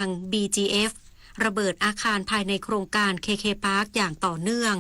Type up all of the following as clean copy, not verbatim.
ง BGF ระเบิดอาคารภายในโครงการ KK Park อย่างต่อเนื่อง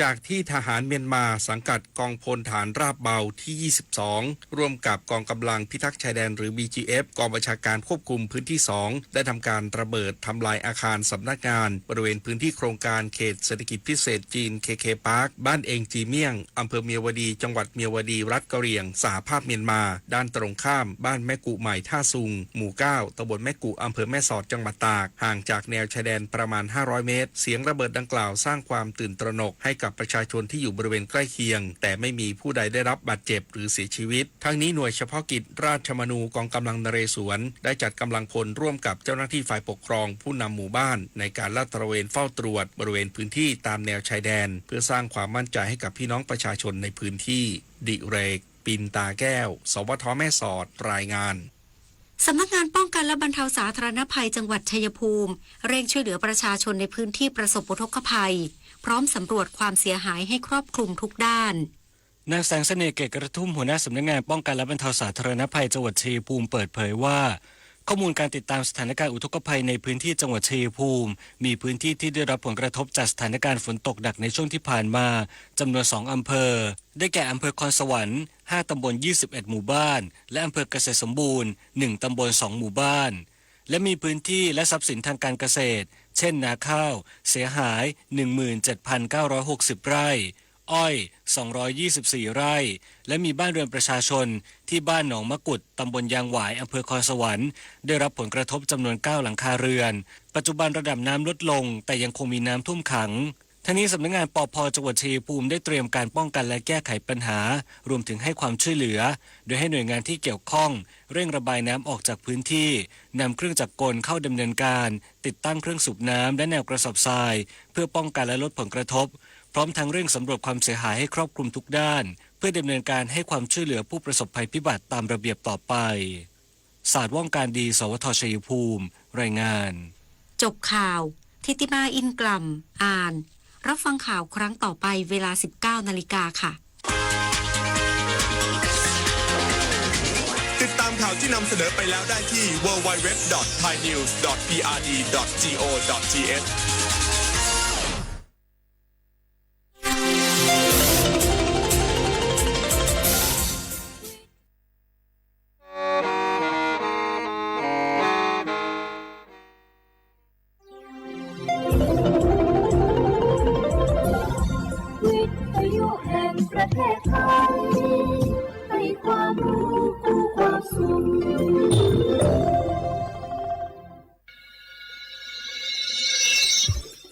จากที่ทหารเมียนมาสังกัดกองพลฐานราบเบาที่ 22 ร่วมกับกองกำลังพิทักษ์ชายแดนหรือ BGF กองบัญชาการควบคุมพื้นที่ 2 ได้ทำการระเบิดทำลายอาคารสำนักงานบริเวณพื้นที่โครงการเขตเศรษฐกิจพิเศษจีน KK Park บ้านเองจีเมี่ยงอำเภอเมียวดีจังหวัดเมียวดีรัฐกะเหรี่ยงสหภาพเมียนมาด้านตรงข้ามบ้านแม่กุใหม่ท่าซุงหมู่ 9 ตำบลแม่กุอำเภอแม่สอดจังหวัดตากห่างจากแนวชายแดนประมาณ500 เมตรเสียงระเบิดดังกล่าวสร้างความตื่นตระหนกให้กับประชาชนที่อยู่บริเวณใกล้เคียงแต่ไม่มีผู้ใดได้รับบาดเจ็บหรือเสียชีวิตทั้งนี้หน่วยเฉพาะกิจราชมนูกองกำลังนเรศวรได้จัดกำลังพลร่วมกับเจ้าหน้าที่ฝ่ายปกครองผู้นำหมู่บ้านในการลาดตระเวนเฝ้าตรวจบริเวณพื้นที่ตามแนวชายแดนเพื่อสร้างความมั่นใจให้กับพี่น้องประชาชนในพื้นที่ดิเรกปินตาแก้วสวทแม่สอดรายงานสำนักงานป้องกันและบรรเทาสาธารณภัยจังหวัดชัยภูมิเร่งช่วยเหลือประชาชนในพื้นที่ประสบอุทกภัยพร้อมสำรวจความเสียหายให้ครอบคลุมทุกด้านนางแสงเสน่ห์เกตกระทุ่มหัวหน้าสำนักงานป้องกันและบรรเทาสาธารณภัยจังหวัดชัยภูมิเปิดเผยว่าข้อมูลการติดตามสถานการณ์อุทกภัยในพื้นที่จังหวัดชัยภูมิมีพื้นที่ที่ได้รับผลกระทบจากสถานการณ์ฝนตกหนักในช่วงที่ผ่านมาจำนวน2อำเภอได้แก่อำเภอคอนสวรรค์5ตำบล21หมู่บ้านและอำเภอเกษตรสมบูรณ์1ตำบล2หมู่บ้านและมีพื้นที่และทรัพย์สินทางการเกษตรเช่นนาข้าวเสียหาย 17,960 ไร่อ้อย224ไร่และมีบ้านเรือนประชาชนที่บ้านหนองมะกุดตำบลยางหวายอำเภอคอนสวรรค์ได้รับผลกระทบจำนวน9หลังคาเรือนปัจจุบันระดับน้ำลดลงแต่ยังคงมีน้ำท่วมขังทั้งนี้สำนักงานปภ.จังหวัดชัยภูมิได้เตรียมการป้องกันและแก้ไขปัญหารวมถึงให้ความช่วยเหลือโดยให้หน่วยงานที่เกี่ยวข้องเร่งระบายน้ำออกจากพื้นที่นำเครื่องจักรกลเข้าดำเนินการติดตั้งเครื่องสูบน้ำและแนวกระสอบทรายเพื่อป้องกันและลดผลกระทบพร้อมทั้งเร่งสำรวจความเสียหายให้ครอบคลุมทุกด้านเพื่อดำเนินการให้ความช่วยเหลือผู้ประสบภัยพิบัติตามระเบียบต่อไปศาสตร์ว่องการดีสวทชัยภูมิรายงานจบข่าวทิติมาอินกลัมอ่านรับฟังข่าวครั้งต่อไปเวลา 19 นาฬิกาค่ะติดตามข่าวที่นำเสนอไปแล้วได้ที่ www.thainews.prd.go.th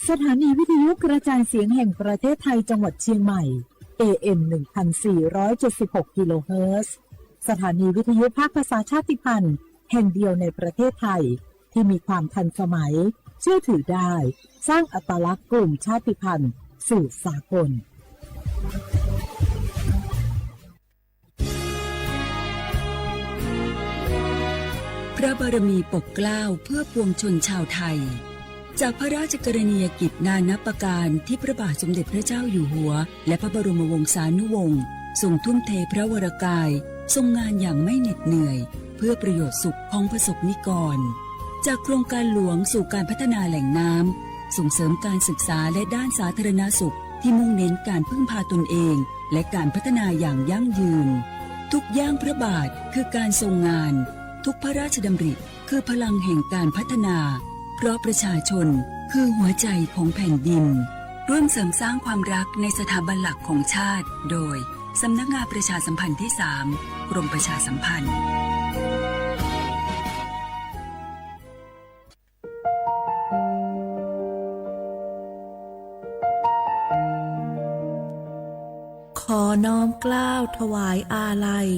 สถานีวิทยุกระจายเสียงแห่งประเทศไทยจังหวัดเชียงใหม่ AM 1476 กิโลเฮิรตซ์สถานีวิทยุภาคภาษาชาติพันธุ์แห่งเดียวในประเทศไทยที่มีความทันสมัยเชื่อถือได้สร้างอัตลักษณ์กลุ่มชาติพันธุ์สู่สากลพระบารมีปกเกล้าเพื่อปวงชนชาวไทยจากพระราชกรณียกิจนานับประการที่พระบาทสมเด็จพระเจ้าอยู่หัวและพระบรมวงศานุวงศ์ทรงทุ่มเทพระวรกายทรงงานอย่างไม่เหน็ดเหนื่อยเพื่อประโยชน์สุขของประสบนิกรจากโครงการหลวงสู่การพัฒนาแหล่งน้ำส่งเสริมการศึกษาและด้านสาธารณสุขที่มุ่งเน้นการพึ่งพาตนเองและการพัฒนาอย่างยั่งยืนทุกย่างพระบาทคือการทรงงานทุกพระราชดำริคือพลังแห่งการพัฒนาเพราะประชาชนคือหัวใจของแผ่นดินร่วมเสริมสร้างความรักในสถาบันหลักของชาติโดยสำนักงานประชาสัมพันธ์ที่ 3 กรมประชาสัมพันธ์ขอน้อมเกล้าถวายอาลัย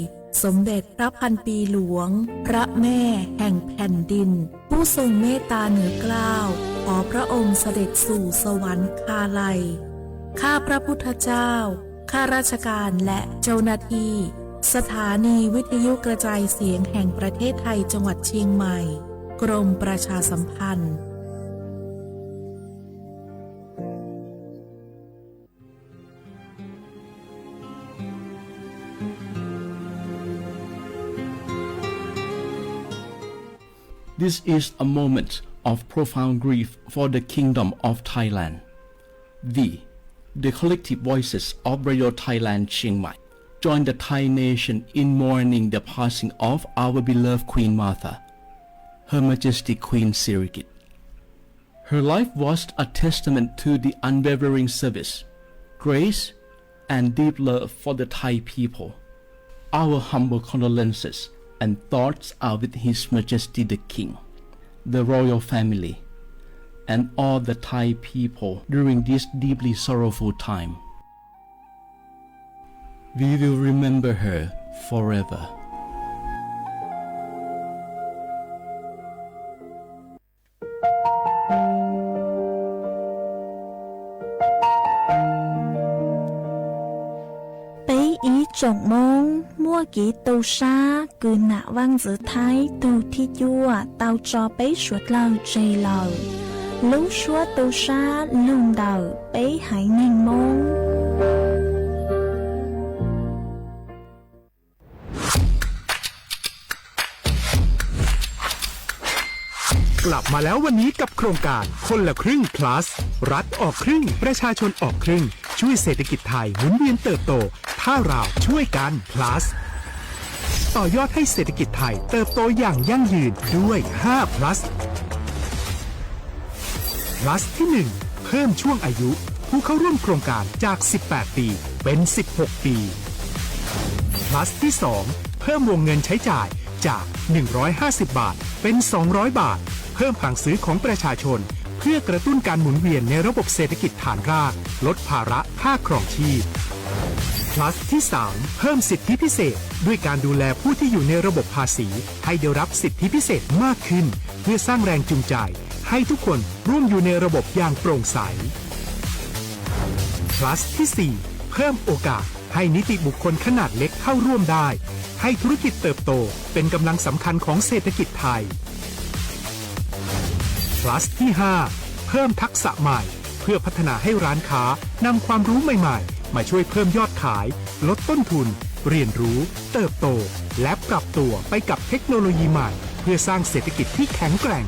สมเด็จพระพันปีหลวงพระแม่แห่งแผ่นดินผู้ทรงเมตตาเหนือเกล้าขอพระองค์เสด็จสู่สวรรคาลัยข้าพระพุทธเจ้าข้าราชการและเจ้าหน้าที่สถานีวิทยุกระจายเสียงแห่งประเทศไทยจังหวัดเชียงใหม่กรมประชาสัมพันธ์ ดิ This is a moment of profound grief for the Kingdom of Thailand. The collective voices of Radio Thailand Chiang Mai join the Thai nation in mourning the passing of our beloved Queen Martha, Her Majesty Queen Sirikit. Her life was a testament to the unwavering service, grace, and deep love for the Thai people. Our humble condolences and thoughts are with His Majesty the King, the royal family, and all the Thai people during this deeply sorrowful time. We will remember her forever. จงมงมั่วกีตูชากืนหนาวังจือไทยตูที่ยัวเตาจอไปชวดเราใจเราลูชัวตูชาลุงเดาไปหายเน่งมงกลับมาแล้ววันนี้กับโครงการคนละครึ่ง plus รัฐออกครึ่งประชาชนออกครึ่งช่วยเศรษฐกิจไทยหมุนเวียนเติบโตถ้าเราช่วยกัน plus ต่อยอดให้เศรษฐกิจไทยเติบโตอย่างยั่งยืนด้วย5 plus plus ที่1เพิ่มช่วงอายุผู้เข้าร่วมโครงการจาก18ปีเป็น16ปี plus ที่2เพิ่มวงเงินใช้จ่ายจาก150บาทเป็น200บาทเพิ่มผังซื้อของประชาชนเพื่อกระตุ้นการหมุนเวียนในระบบเศรษฐกิจฐานรากลดภาระค่าครองชีพ plus ที่3เพิ่มสิทธิพิเศษด้วยการดูแลผู้ที่อยู่ในระบบภาษีให้ได้รับสิทธิพิเศษมากขึ้นเพื่อสร้างแรงจูงใจให้ทุกคนร่วมอยู่ในระบบอย่างโปร่งใส plus ที่4เพิ่มโอกาสให้นิติบุคคลขนาดเล็กเข้าร่วมได้ให้ธุรกิจเติบโตเป็นกำลังสำคัญของเศรษฐกิจไทย plus ที่5เพิ่มทักษะใหม่เพื่อพัฒนาให้ร้านค้านำความรู้ใหม่ๆมาช่วยเพิ่มยอดขายลดต้นทุนเรียนรู้เติบโตและปรับตัวไปกับเทคโนโลยีใหม่เพื่อสร้างเศรษฐกิจที่แข็งแกร่ง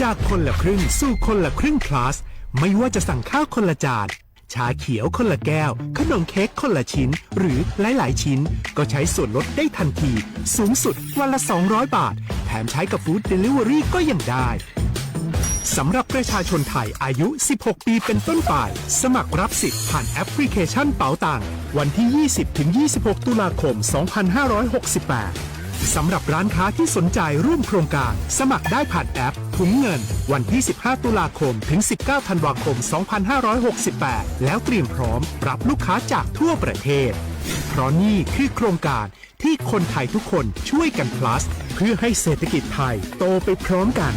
จากคนละครึ่งสู่คนละครึ่ง plus ไม่ว่าจะสั่งข้าวคนละจานชาเขียวคนละแก้วขนมเค้กคนละชิ้นหรือหลายๆชิ้นก็ใช้ส่วนลดได้ทันทีสูงสุดวันละ200บาทแถมใช้กับฟู้ดเดลิเวอรี่ก็ยังได้สำหรับประชาชนไทยอายุ16ปีเป็นต้นไปสมัครรับสิทธิ์ผ่านแอปพลิเคชันเป๋าตังวันที่ 20-26 ตุลาคม 2568สำหรับร้านค้าที่สนใจร่วมโครงการสมัครได้ผ่านแอปถุงเงินวันที่ 15 ตุลาคมถึง 19 ธันวาคม 2568 แล้วเตรียมพร้อมรับลูกค้าจากทั่วประเทศเพราะนี่คือโครงการที่คนไทยทุกคนช่วยกัน plus เพื่อให้เศรษฐกิจไทยโตไปพร้อมกัน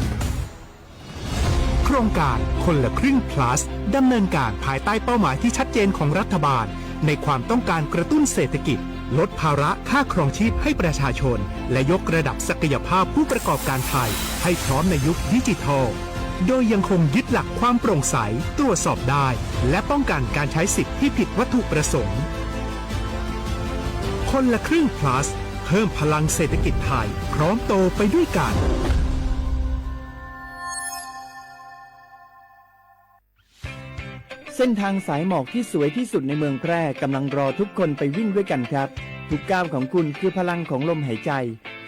โครงการคนละครึ่ง plus ดำเนินการภายใต้เป้าหมายที่ชัดเจนของรัฐบาลในความต้องการกระตุ้นเศรษฐกิจลดภาระค่าครองชีพให้ประชาชนและยกระดับศักยภาพผู้ประกอบการไทยให้พร้อมในยุคดิจิทัลโดยยังคงยึดหลักความโปร่งใสตรวจสอบได้และป้องกันการใช้สิทธิ์ที่ผิดวัตถุประสงค์คนละครึ่ง plus เพิ่มพลังเศรษฐกิจไทยพร้อมโตไปด้วยกันเส้นทางสายหมอกที่สวยที่สุดในเมืองแพร่กำลังรอทุกคนไปวิ่งด้วยกันครับทุกก้าวของคุณคือพลังของลมหายใจ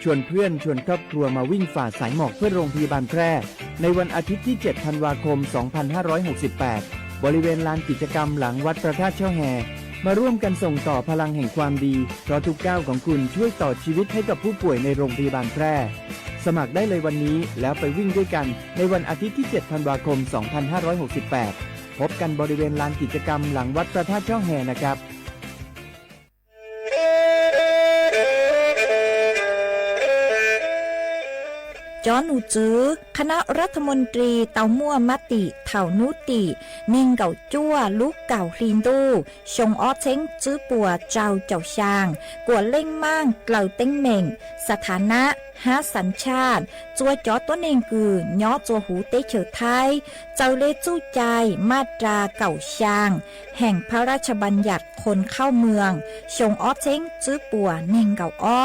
ชวนเพื่อนชวนครอบครัวมาวิ่งฝ่าสายหมอกเพื่อโรงพยาบาลแพร่ในวันอาทิตย์ที่ 7 ธันวาคม 2568 บริเวณลานกิจกรรมหลังวัดพระธาตุช่อแฮมาร่วมกันส่งต่อพลังแห่งความดีเพราะทุกก้าวของคุณช่วยต่อชีวิตให้กับผู้ป่วยในโรงพยาบาลแพร่สมัครได้เลยวันนี้แล้วไปวิ่งด้วยกันในวันอาทิตย์ที่ 7 ธันวาคม 2568พบกันบริเวณลานกิจกรรมหลังวัดพระธาตุช่อแฮนะครับ จอนูจื้อคณะรัฐมนตรีเตามั่วมติเถานุตินิ่งเก่าจั่วลูกเก่าลินดูชงอ้อเช้งจื้อปัวเจ้าเจ้าช่างกวดเล่งมั่งเกล่าเต้งเหม่งสถานะหาสัญชาติจัวจอตัวเองคือย้อจัวหูเตเฉอไทยเจ้าเลจู้ใจมาตราเก่าช่างแห่งพระราชบัญญัติคนเข้าเมืองชงอ้อเช้งจื้อปัวเน่งเก่าอ้อ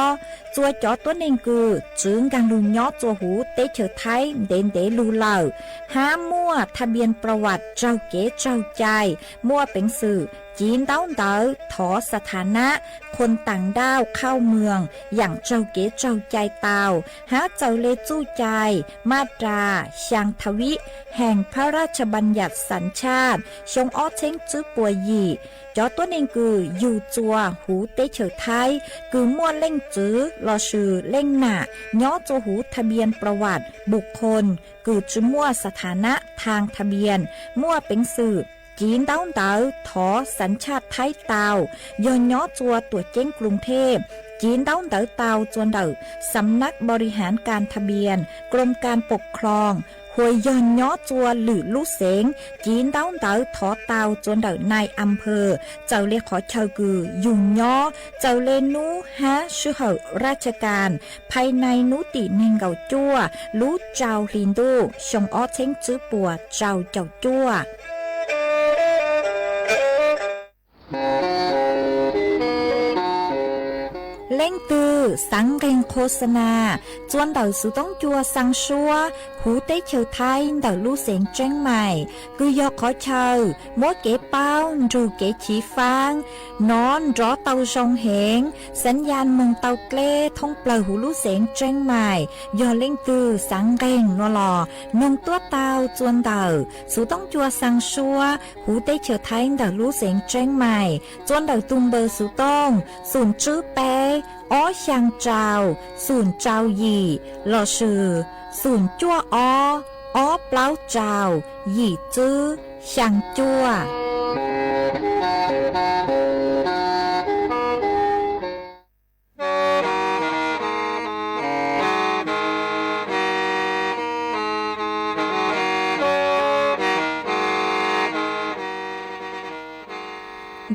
จัวจอตัวเองคือจึงการลุงย้อจัวหูเตเฉอไทยเด่นเดลูเหล่าหามั่วทะเบียนประวัติเจ้าเก๋เจ้าใจมั่วเป็นสื่อจีนเต้าเต๋อถอสถานะคนต่างด้าวเข้าเมืองอย่างเจ้าเก๋เจ้าใจเตาหาเจ้าเลจู้ใจมาตราช่างทวิแห่งพระราชบัญญัติสัญชาติชงอ้อเช้งจื้อปัวยีจอตัวเองคืออยู่จัวหูเตเฉอไทยคือมั่วเล่งจื้อรอชื่อเล่งหน้าย้อจัวหูทะเบียนประวัติบุคคลคือจื้อมั่วสถานะทางทะเบียนมั่วเป็นสื่อจีนเต้าเต๋อถอสัญชาติไทยเตาย้อนย้อจัวตัวเจ้งกรุงเทพจีนเต้าเต๋อเตาจวนเต๋อสำนักบริหารการทะเบียนกรมการปกครองหวยย้อนย้อจัวหรือลูกเสงจีนเต้าเต๋อถอเตาจวนเต๋อนายอำเภอเจ้าเลขอเชอกือยุ่งย้อเจ้าเลนูฮะชื่อเหอราชการภายในนุติเนงเก่าจัวรู้เจ้าลินดูชงอ้อเช้งจื้อปัวเจ้าเจ้าจัวเล่งตือสังเกงโฆษณาจวนเต่าสุต้องจัวสังชัวหูเต้เฉอไทยเต่าลู่เสียงเจ้งใหม่คือยอขอเชอมัวเก๋เป้าจูเก๋ฉีฟางนอนรอเต่าชงเหงสัญญาณมงเต่าเกล้ท่องเปล่าหูลู่เสียงเจ้งใหม่ยอเล่งตือสังเกงนัวหล่อนงตัวเต่าจวนเต่าสุต้องจัวสังชัวหูเต้เฉอไทยเต่าลู่เสียงเจ้งใหม่จวนเต่าตุมเบอร์สุต้องศูนย์จื้อเป้อ้อช่างเจ้าศูนย์เจ้าหยี่หล่อชื่อศูนย์จั่วอ้อเปล่าเจ้าหยี่จื้อช่างจั่ว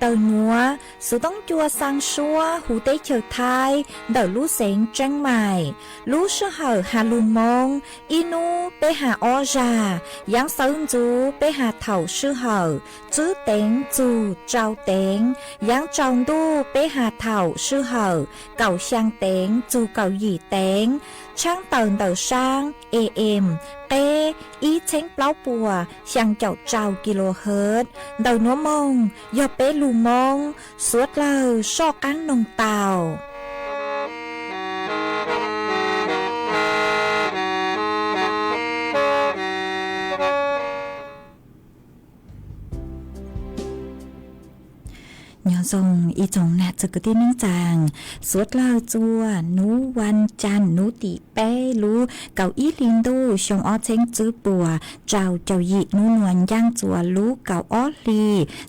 เดาหนัวสุต้องจัวสังชัวหูเต้เฉอไทยเดาลู่เสียงเจ้งใหม่ลู่ชื่อเหอหาลุงมงอีนูไปหาออจายังเซิงจูไปหาเถ่าชื่อเหอจื้อเต็งจูเจ้าเต็งยังจองดูไปหาเถ่าชื่อเหอเก่าช่างเต็งจูเก่าหยี่เต็งช่างเติงเดาช่าง AM เต้อีเช้งเปล่าปัวช่างเจ้าเจ้ากิโลเฮิรตซ์เดาหนัวมงยอเป้ลูมงสวดเล่าชอกันนงเตาย้อนทรงอีจงแนจึกที่นิ่งจางสวดเล่าจัวนูวันจันนูติเป้รู้เก่าอีลินดูชงอ้อเช้งจื้อปัวเจ้าหยีนูนวลย่างจัวรู้เก่าอ้อลี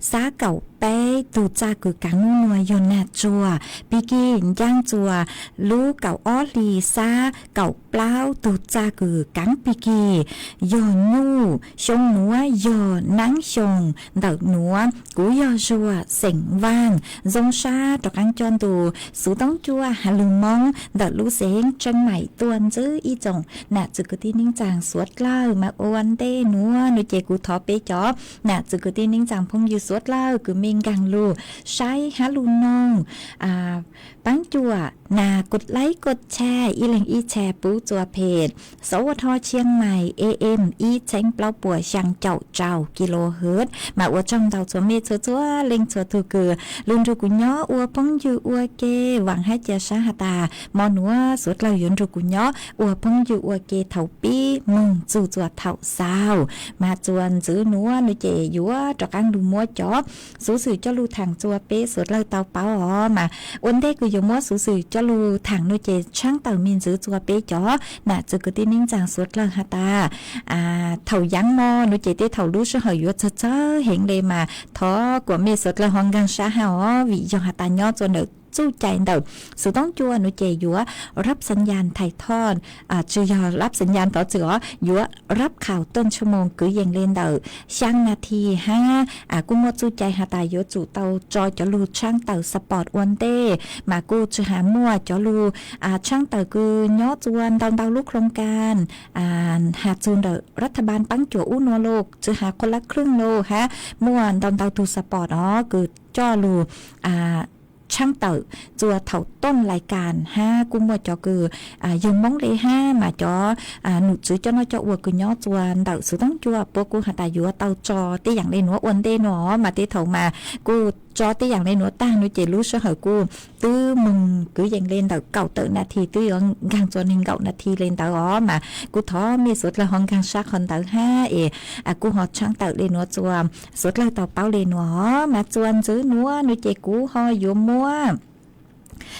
ซาเก่าเป้ตูจากึกังนูนวยอนนาจัวปีกินย่างจัวรู้เก่าอ้อลีซาเก่าเปล่าตูจากึกังปีกียอนนูชงหนัวยอนังชงเดาหนัวกูยอจัวเสียงว่างจงชาตอกอังจอนตูสูต้องจัวหาลุงมองเดาลู่เสียงจังใหม่ตวนจื้ออีจงน่ะจึกที่นิ่งจางสวดเล่ามาโอวันเต้หนัวนูเจกูทอเปจอบน่ะจึกที่นิ่งจางพงอยู่สวดเล่าคือมิงกังลูใช้หาลุงน้องปังจัวน่ากดไลค์กดแชร์อีแหลงอีแชร์ปูจัวเพจสวทเชียงใหม่ AM อีเช้งเปล่าปัวช่างเจ้ากิโลเฮิรตซ์มาอวดจอมเต่าจัวเมจัวเล็งจัวถูกเกือลุนรูกุญย้ออัวพงอยู่อัวเกหวังให้เจาชาหตามอนัวสุดเรายนรูกุญย้ออัวพงอยู่อัวเกเถาปีมึงจู่จัวเถาสาวมาจวนจื้อนัวนุเจยัวจอกังดูมัวจอบสูสื่อเจ้าลูถังจัวเป้สุดเราเตาเป้าอ๋อมาวันเด็กกูยมัวสูสื่อเจ้าลูถังนุเจช่างเต่ามินจื้อจัวเป้จ๋อน่ะจึกตินิ่งจางสุดเราหตาเถายังมอนุเจเตเถาลู่ชื่อเหยเจ้าเห็นเลยมาท้อกว่าเมสุดเราห้องกังชาหาอ๋อวิยอหตาย้อจนเด จู้ใจเดิมสุต้องจัวหนูเจยัวรับสัญญาณถ่ายทอดจือยอรับสัญญาณต่อจือยัวรับข่าวต้นชั่วโมงกือยังเล่นเดิมช่างนาที5กูมัวจู้ใจหาตายยัวจู่เตาจอจะรูช่างเต่าสปอร์ตวันเต้มากูจะหามั่วจะรูช่างเต่ากือย่อจวนดาวลูกโครงการหาจูนเดิมรัฐบาลปังจัวอุ้นโลกจะหาคนละครึ่งโลฮะมั่วดาวทูสปอร์ตคือจ่อรูช่างเต่าจัวเถ่าต้นรายการกูมัวจอคือยังมองเลยมาจอหนุจื้อเจ้าน้อยจออวดคือย้อจวนเต่าสุต้องจัวพวกกูหาตาอยู่เต่าจอที่อย่างในหนัวอ้วนเด้หนอมาที่เถ่ามากูจอที่อย่างในหนัวตั้งหนูเจรู้เสเหอกูตื้อมึงcứยังเล่นเต่าเก่าเต่านาทีตื้อกังจวนหนึ่งเก่านาทีเล่นเต่ามากูท้อมีสุดละห้องกังชักคนเต่ากูหอดช่างเต่าเล่นหนัวจวมสุดละเต่าเป้าเล่นหนัวมาจวนซื้อหนัวหนูเจกูหออยู่มัว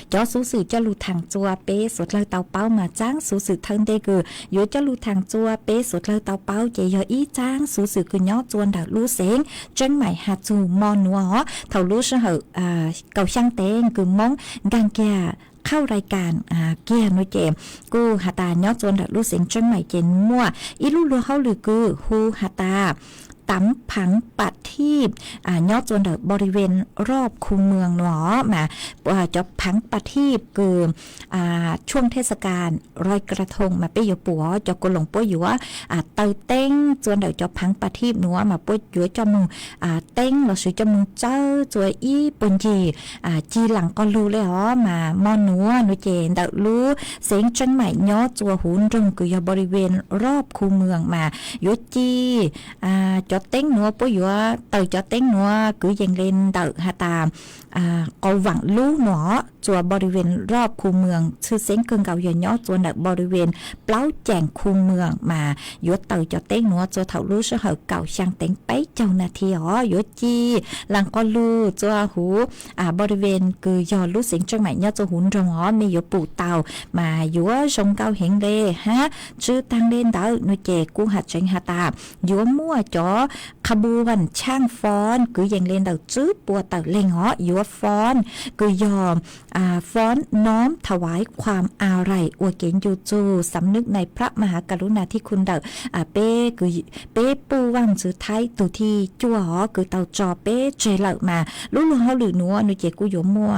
cho số sự cho lù thằng chua bé sốt lơ tàu bao mà trắng số sự thân đây cứ yếu cho lù thằng chua bé sốt lơ tàu bao chỉ do ý trắng số sự cứ nhó chuồn đã lú xén chân mày hạt dù mòn núa thầu lú sơ hở cầu sang tên cứ mong gang kiaเข้ารายการเกียร์น้อยเจมกูหาตาย้อจวนดัดรู้เสียงจังใหม่เจนมั่วอีลูลัวเขาหรือคือฮูหาตาตำผังปัดทีบย้อจวนเดบริเวณรอบคูเมืองหนอมาจะผังปัดทีบคือช่วงเทศกาลรอยกระทงมาเปยปัวจะกหลงปัวอยู่ว่าเตาเต้งจวนเดจะผังปัดทีบหนัวมาปัวอยู่จมึงเต้งเราซื้อจมึงเจ้าจวยอีปนจีหลังก็รู้เลยมามอนัวนุเจนเดรู้เสียงจังใหม่ย้อจัวหูนรงคือบริเวณรอบคูเมืองมายุจีcho tiếng nữa bố dựa từ cho tiếng nữa cứ dành lên từ hà tà cầu vặn lú nhỏ chùaบริเวณรอบคูเมืองชื่อเสียงเกินเก่าอย่างย่อจวนในบริเวณเปล่าแจงคูเมืองมายุเตยจะเต้งหนัวจัวเถารู้เสเหอเก่าช่างเต้งไปเจ้านาทียุจีหลังก็รู้จัวหูบริเวณคือยอรู้เสียงจังไหนย่อจัวหุ่นรงมียุปู่เต่ามายุทรงเก่าเห็นเลยชื่อตั้งเล่นเต่านุเจกูหัดเจงหัดตายุมั่วจ่อขบวนช่างฟ้อนคือยังเล่นเต่าจื้อปัวเต่าเล่งยุฟ้อนคือยอมฟ้อนน้อมถวายความอาลัยอวยเกียรติยูจูสำนึกในพระมหากรุณาธิคุณเดเป้คือเป้ปูวังสือไทยตัวที่จั่วคือเต่าจอเป้เจริญมาลุ้นเขาหรือหนัวนุเจกุยมัว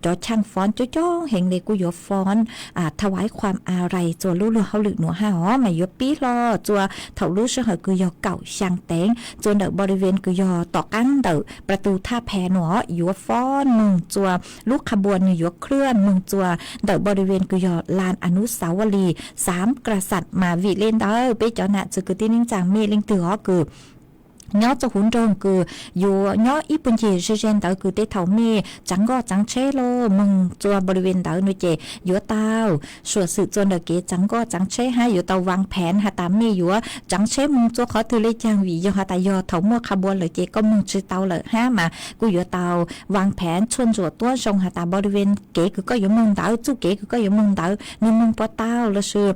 จอช่างฟ้อนจ้อเห็นเลยกุยฟ้อนถวายความอาลัยจัวลุ้นเขาหรือหนัวมายปีรอจัวเถาลุ้นเสเหอกุยเก่าช่างแตงจนเดบริเวณกุยต่อกั้งเดประตูท่าแพหนัวยัวฟ้อนมึงจัวลูกขบวนยัวเคลื่อนมึงจัวเดบริเวณกุยลานอนุสาวรีย์3กษัตริย์มาวิเล่นไปจอนะจะคือที่นิ่งจางเมลิงตือคือย้อจะหุ่นรงคืออยู่ย้ออีปุ่นจีเจนเตอคือได้เท่ามีจังก็จังเชโลมึงจัวบริเวณเตอหนูเจอยู่เตาส่วนสื่อจนเดเกจังก็จังเชให้อยู่เตาวางแผนหาตามมีอยู่จังเชมึงจัวขอถือเลยจังวีอยู่หาตายอเท่ามั่วขบวนเลยเจก็มึงชื่อเตาเลยมากูอยู่เตาวางแผนชวนจัวตัวทรงหาตาบริเวณเกคือก็อยู่มึงเตาจู่เกคือก็อยู่มึงเตานี่มึงปอเตาแล้วชื่อ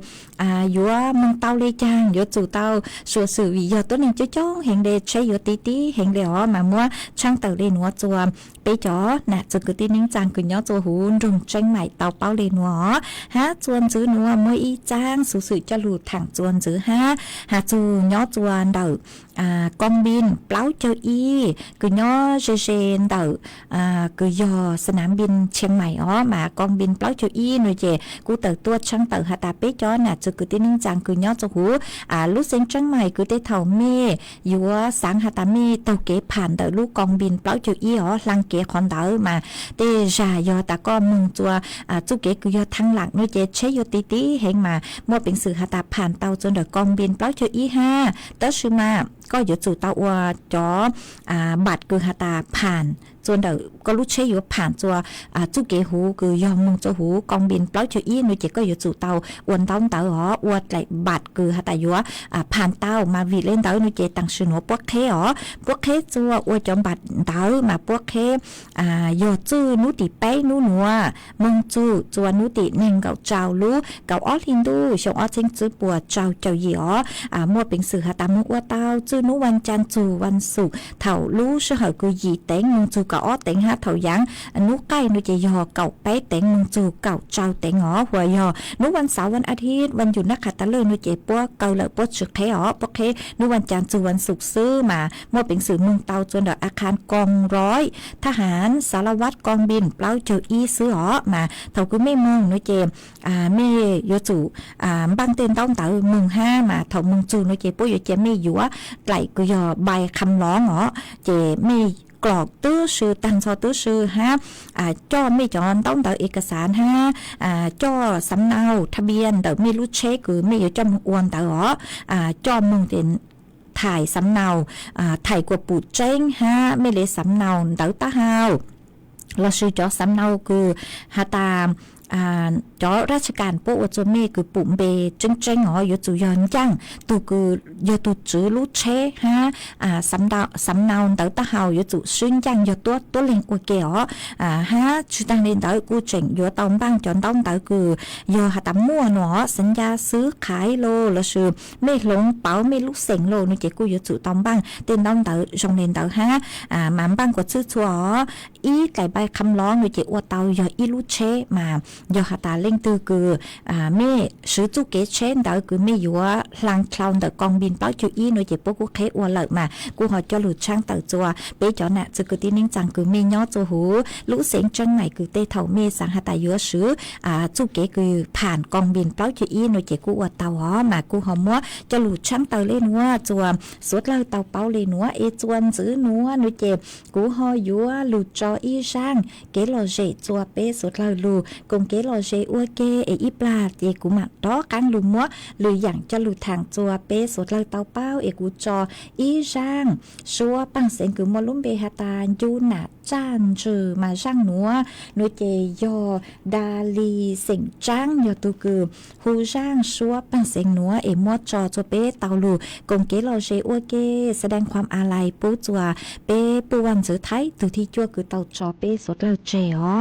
อยู่มึงเตาเลยจังอยู่จู่เตาส่วนสื่อวีอยู่ตัวหนึ่งจ้องเห็นเดใช้อยู่tíเห็นเดี๋ยวมามัวช่างเต่าเล่นหัวจัวไปจ่อน่ะจะคือที่นิ่งจังคือย้อจัวหูรงจังใหม่เต่าเป้าเล่นหัวจวนจื้อนัวเมื่ออีจ้างสื่อจะหลุดถังจวนจื้อหาจูย้อจวนเต่ากองบินเปล่าเจ้าอีคือย้อเจนเต่าคือยอสนามบินเชียงใหม่มากองบินเปล่าเจ้าอีหน่วยเจกูเต่าตัวช่างเต่าหาตาไปจ่อน่ะจะคือที่นิ่งจังคือย้อจัวหูลูกเซ็งจังใหม่คือได้เท่าเมอยู่สังหาตามีเต่าเก๋ผ่านเต่าลูกกองบินเปล่าเจ้าอีลังเก๋คอนเต่ามาเตจายอตาก็มึงจัวจุเก๋คือยอทั้งหลังนู่นเจใช้ยอตีเห็นมาเมื่อเป็นสื่อหาตาผ่านเต่าจนเดกองบินเปล่าเจ้าอีเตชื่อมาก็อยู่จู่เต่าวัวจ่อบัตรคือหาตาผ่านจนเดก็รู้ใช้อยู่ผ่านจัวจุเกหูคือยอมมึงจัวหูกองบินเปล่าเจ้าอีนู่นเจก็อยู่จู่เต่าอวนเต่าอวดไหลบัตรคือหาตาอยู่ผ่านเต่ามาวิเล่นเต่านู่นเจตั้งชื่อหนูพวกเคพวกเคจัวอวดจอมบัตรเต่ามาพวกเคยอจื้อนุติไปนูหนัวมึงจูจวนนุติเน่งเก่าเจ้ารู้เก่าอ้อลินดูชงอ้อเชงจื้อปัวเจ้าหยีมัวเป็นสื่อหาตามุกว่าเต้าจื้อนุวันจันทร์จูวันศุกร์เถ่ารู้เสเหอกูหยีเต็งมึงจูเก่า อ้อแต่งหาเถายังนุใกล้นุจะยอเก่าไปแต่งมึงจูเก่าเจ้าแต่งอ๋อหัวยอนุวันเสาร์วันอาทิตย์วันหยุดนักขัตฤกษ์นุเจปัวเก่าเลยปัวฉุกเทอ๋อปัวเคนุวันจันทร์จูวันศุกร์ซื้อมามั่วเป็นสื่อเมืองเตาจนดอกอาคารกองร้อยทหารสารวัตรกองบินเปล่าเจออีซื้ออ๋อมาเถาก็ไม่มองนุเจไม่ยจูบางเต้นต้องเตาเมืองห้ามาเถาเมืองจูนุเจปัวอยู่เจไม่อยู่ไหลก็ยอใบคำร้องอ๋อเจไม่กรอกตื้อชื่อตันซอตื้อชื่อฮะจ่อไม่จอนต้องเตอเอกสารฮะจ่อสำเนาทะเบียนเตอไม่รู้เช็คหรือไม่อยู่จ่อมึงอวนเตอจ่อมึงเป็นถ่ายสำเนาถ่ายกว่าปูเจ้งฮะไม่เลยสำเนาเตอตาฮาวเราชื่อจ่อสำเนาคือฮาตามจอราชการพวกวัจเมคือปุ่มเบจึงอ๋ออยู่จุยอนจังตูคืออยู่ตุจื้อรู้เชฮะสำเนาเต๋อตาเฮาอยู่จุซึ่งจังอยู่ตัวเล็งอวยเกี่ยวฮะชุดตังเล่นเต๋อกูเจ๋งอยู่ตองบ้างจอนต้องเต๋อคืออยู่หาตามั่วหนอสัญญาซื้อขายโลแล้วชื่อไม่หลงเป๋าไม่ลุกเสงโลนี่เจ้ากูอยู่จุตองบ้างเต้นต้องเต๋อจงเล่นเต๋อฮะมันบ้างกว่าชื่อชัวอีไก่ใบคำร้องนี่เจ้าอวดเต๋ออยู่อีลุเชมายอหาตาเล่งตือคือไม่ซื้อจุกเกเช่นเดาคือไม่อยู่ว่าหลังคลาวเดกองบินเป้าจุอีหน่วยเจ็บปกูเคอวเลยมากูหอจะหลุดช่างเต่าจัวเป๊ะจอน่ะจะคือที่นิ่งจังคือไม่ย่อจัวหูรู้เสียงจังไหนคือเตะเท่าเมสังหาตาเยอะซื้อจุกเกคือผ่านกองบินเป้าจุอีหน่วยเจ็บกูอวดเต่าหอมากูหอมว่าจะหลุดช่างเต่าเล่นว่าจัวสวดเล่าเต่าเป้าเลยนัวเอจวนซื้อนัวหน่วยเจ็บกูหอยัวหลุดจออีช่างเกลอเจจัวเป๊ะสวดเล่าลูกงเกลอเจอวเกเออีปลาเจกูมาดอกันลุมัวหรืออย่างจะหลุดทางจัวเปสดเลยเตาเป้าเอกูจออีร่างชัวปังเสียงคือมลุ่มเบฮาตายูนาจานจือมาช่างนัวนุเจยอดาลีเสียงจ้างยอตุคือฮูร่างชัวปังเสียงนัวเอมัวจอจัวเปเตาลูกงเกลอเจอวเกแสดงความอาลัยปูจัวเปปูวันจือไทยตัวที่จัวคือเตาจอเปสดเลยเจอ๋อ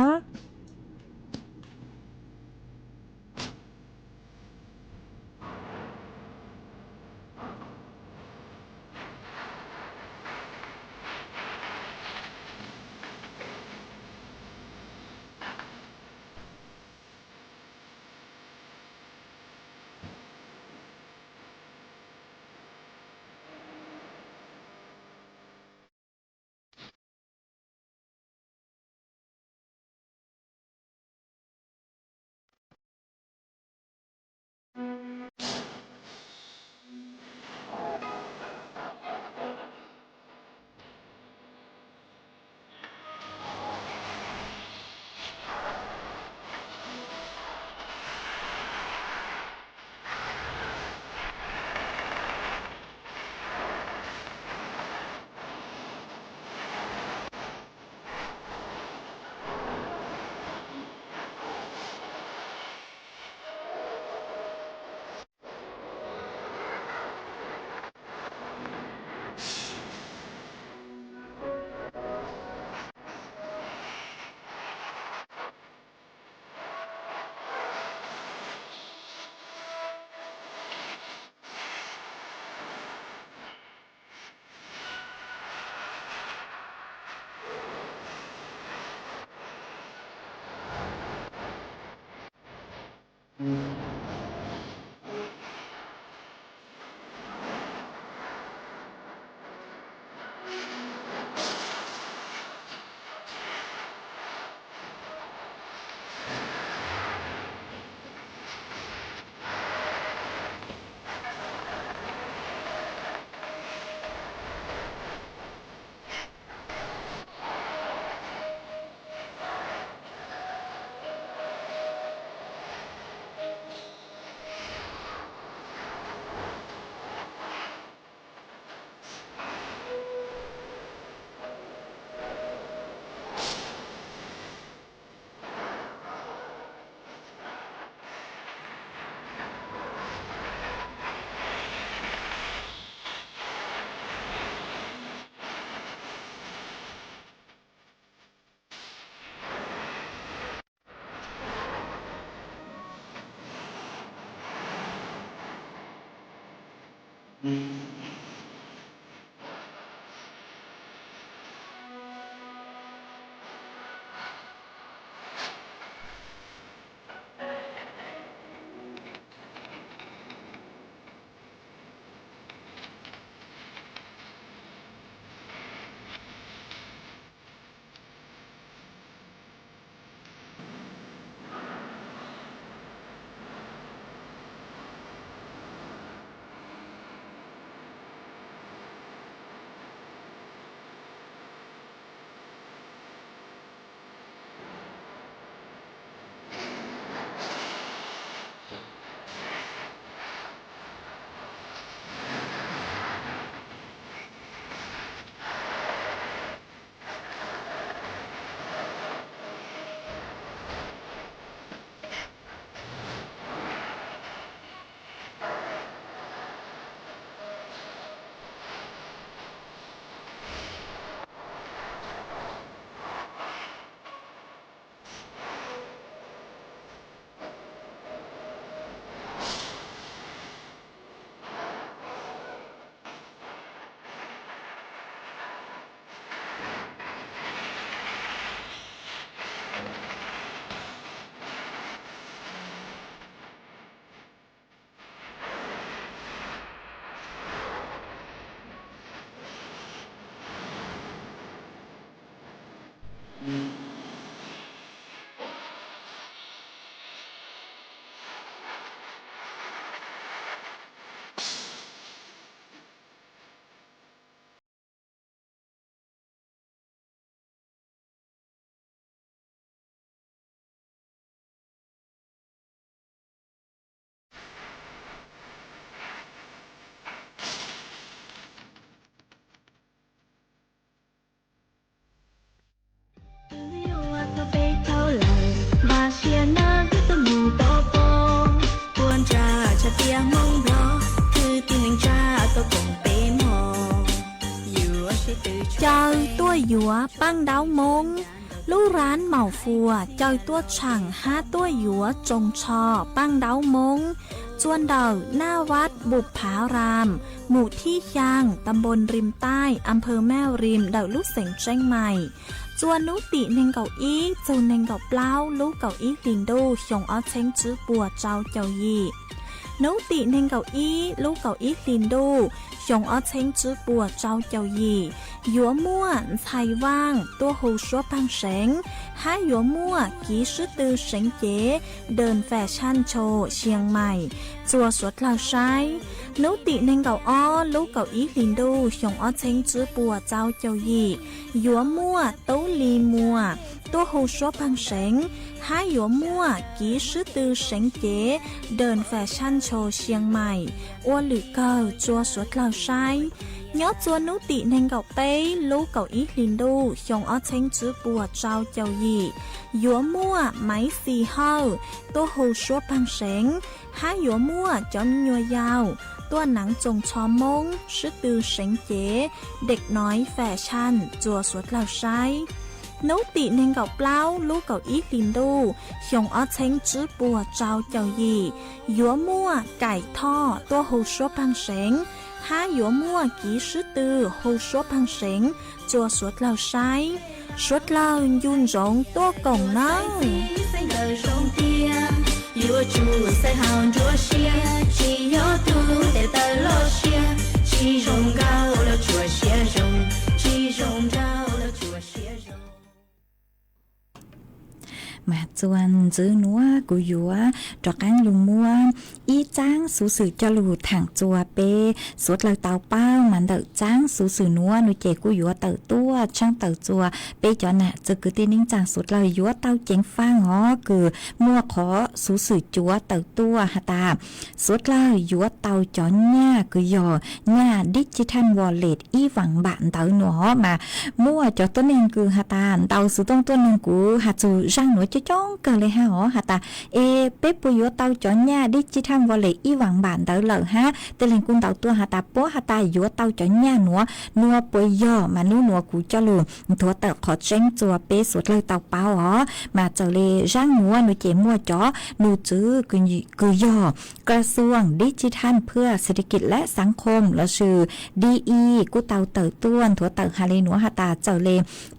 เจ้าตัวหยัวปั้งดาวมงลู่ร้านเหมาฟัวเจ้าตัวช่าง5ตัวหยัวจงชอปั้งดาวมงจวนเดาหน้าวัดบุปผารามหมู่ที่ยางตำบลริมใต้อำเภอแม่ริมเดาลูกเสงเชียงใหม่จวนนุติเนงเก่าอี้จูเนงเก่าเปล่าลูกเก่าอี้ลินดูชงอ้อเช้งจื้อปัวเจ้าเจ้ายี่นุติเนงเก่าอี้ลูกเก่าอี้ลินดูชงอ้อเช้งจื้อปัวเจ้าเจ้ายี่หยัวมั่วไทยว่างตัวหูชัวพังเสงห้าหยัวมั่วกีชื่อตือเสงเก๋เดินแฟชั่นโชว์เชียงใหม่จัวสวดเหล่าใช้นุติเนงเก่าอ้อลูกเก่าอี้ลินดูชงอ้อเช้งจื้อปัวเจ้าเจ้ายี่หยัวมั่วตู้ลีมัวตัวหูชัวพังเสงห้าหยัวมั่วกีชื่อตือเสงเก๋เดินแฟชั่นโชว์เชียงใหม่อ้วนหรือเก่าจัวสวดเหล่าใช้nhớ chua nú tị nên gạo bế lú gạo ít linh đu xong ở trên chữ bùa trao chào gì dũa mua máy xì hơ tô hồ số bằng sáng há dũa mua cho nhua daoตัวหนังจงชอมงชื่อตือเสงเจ๋เด็กน้อยแฟชั่นจัวสวดเหล่าใช้นุติเนงเก่าเปล่าลูกเก่าอีลินดูชงอ้อเช้งจื้อปัวเจ้าเจ้ายีหยัวมั่วไก่ท่อตัวหูชัวพังเสงห้าหยัวมั่วกีชื่อตือหูชัวพังเสงจัวสวดเหล่าใช้สวดเหล่ายุนจงตัวกงเน่าChúa Chúa sẽ hào Chúa xia chỉ nhớ tu để ta lo xia chỉ rong cao là Chúa xia rong chỉ rong cao là Chúa xia rong mà chuan giữ núa của dúa trọ cán lùng mua y tráng số sự cho lù thẳng chùa pe suốt lời tàu bao mà đợi tráng số sự núa nuôi trẻ của dúa tàu tua trăng tàu chùa pe cho nè giờ cứ tin nín tráng suốt lời dúa tàu chén pha ngó cứ mua khó số sự chúa tàu tua hà ta suốt lời dúa tàu cho nha cứ dò nha digital wallet y vẳng bạn tàu nó mà mua cho tôi nên cứ hà ta tàu số tông tôi nên cứ hà chủ răng nữa cho chón cờ lệ ha hả hà ta bếp bùi tàu cho nha digital wallet y vàng bản đỡ lợ ha tên lên cung tàu tua hà ta bố hà ta dúa tàu cho nha nữa nua bùi giò mà nua cú cho lù thua tờ khó tranh chùa bê suốt lời tàu bao hả mà trở lệ răng nua nuôi chế mua chó nuôi chứ cứ giòกระทรวงดิจิทัลเพื่อเศรษฐกิจและสังคมแล้วชื่อ DE กูเตาเต๋อต้วนถั่วเต๋อฮาเลนัวฮาตาเจอเล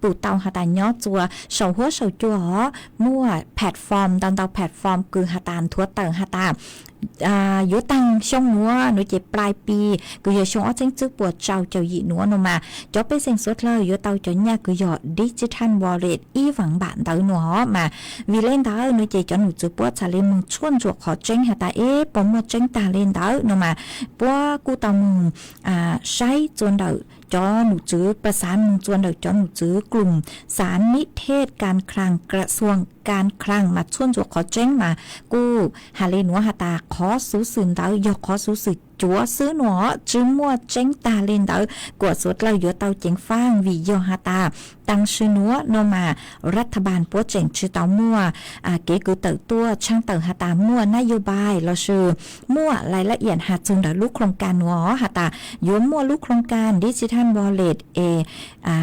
ปู่เตาฮาตาย้อจัวเสาหัวเสาจัวมั่วแพลตฟอร์มตอนเตาแพลตฟอร์มคือฮาตาถั่วเต๋อฮาตายุตังช่องนัวหนูเจ็บปลายปีกูอย่าช่องอ้อเจ้งจื้อปวดเจ้าเจ้าหยีนัวนมาจ่อไปเซ็งสุดเลยยุเตาจ่อเนี่ยกูหยอดดิจิทัลวอลเล็ตอีหวังบานเต๋อหนูมาวีเล่นเต๋อหนูเจ็บจ่อหนูจื้อปวดชาเลมึงชวนจวกขอเจ้งหาตาปอมมาเจ้งตาเล่นเต๋อหนูมาปัวกูเต๋อมึงใช้จนเต๋อจอหนูจื้อประสานมึงจวนเดาจอหนูจื้อกลุ่มสารนิเทศการคลังกระทรวงการคลังมาชวนจวกขอเจ้งมากูหาเลนัวหาตาขอสู้สื่นเต๋อยกขอสู้สื่อจัวซื้อหนอจื้อมัวเจ้งตาเล่นเต๋อกวดสุดเราเยอะเต๋อเจ้งฟ้างวิโยหาตาตั้งชื่อนัวนมารัฐบาลปัวเจ้งชื่อเต๋อมัวเก๋กูเต๋อตัวช่างเต๋อหาตามัวนโยบายเราชื่อมัวรายละเอียดหาจุงเดาลูกโครงการหนอหาตาโยมมัวลูกโครงการดิจิทัลวอลเล็ต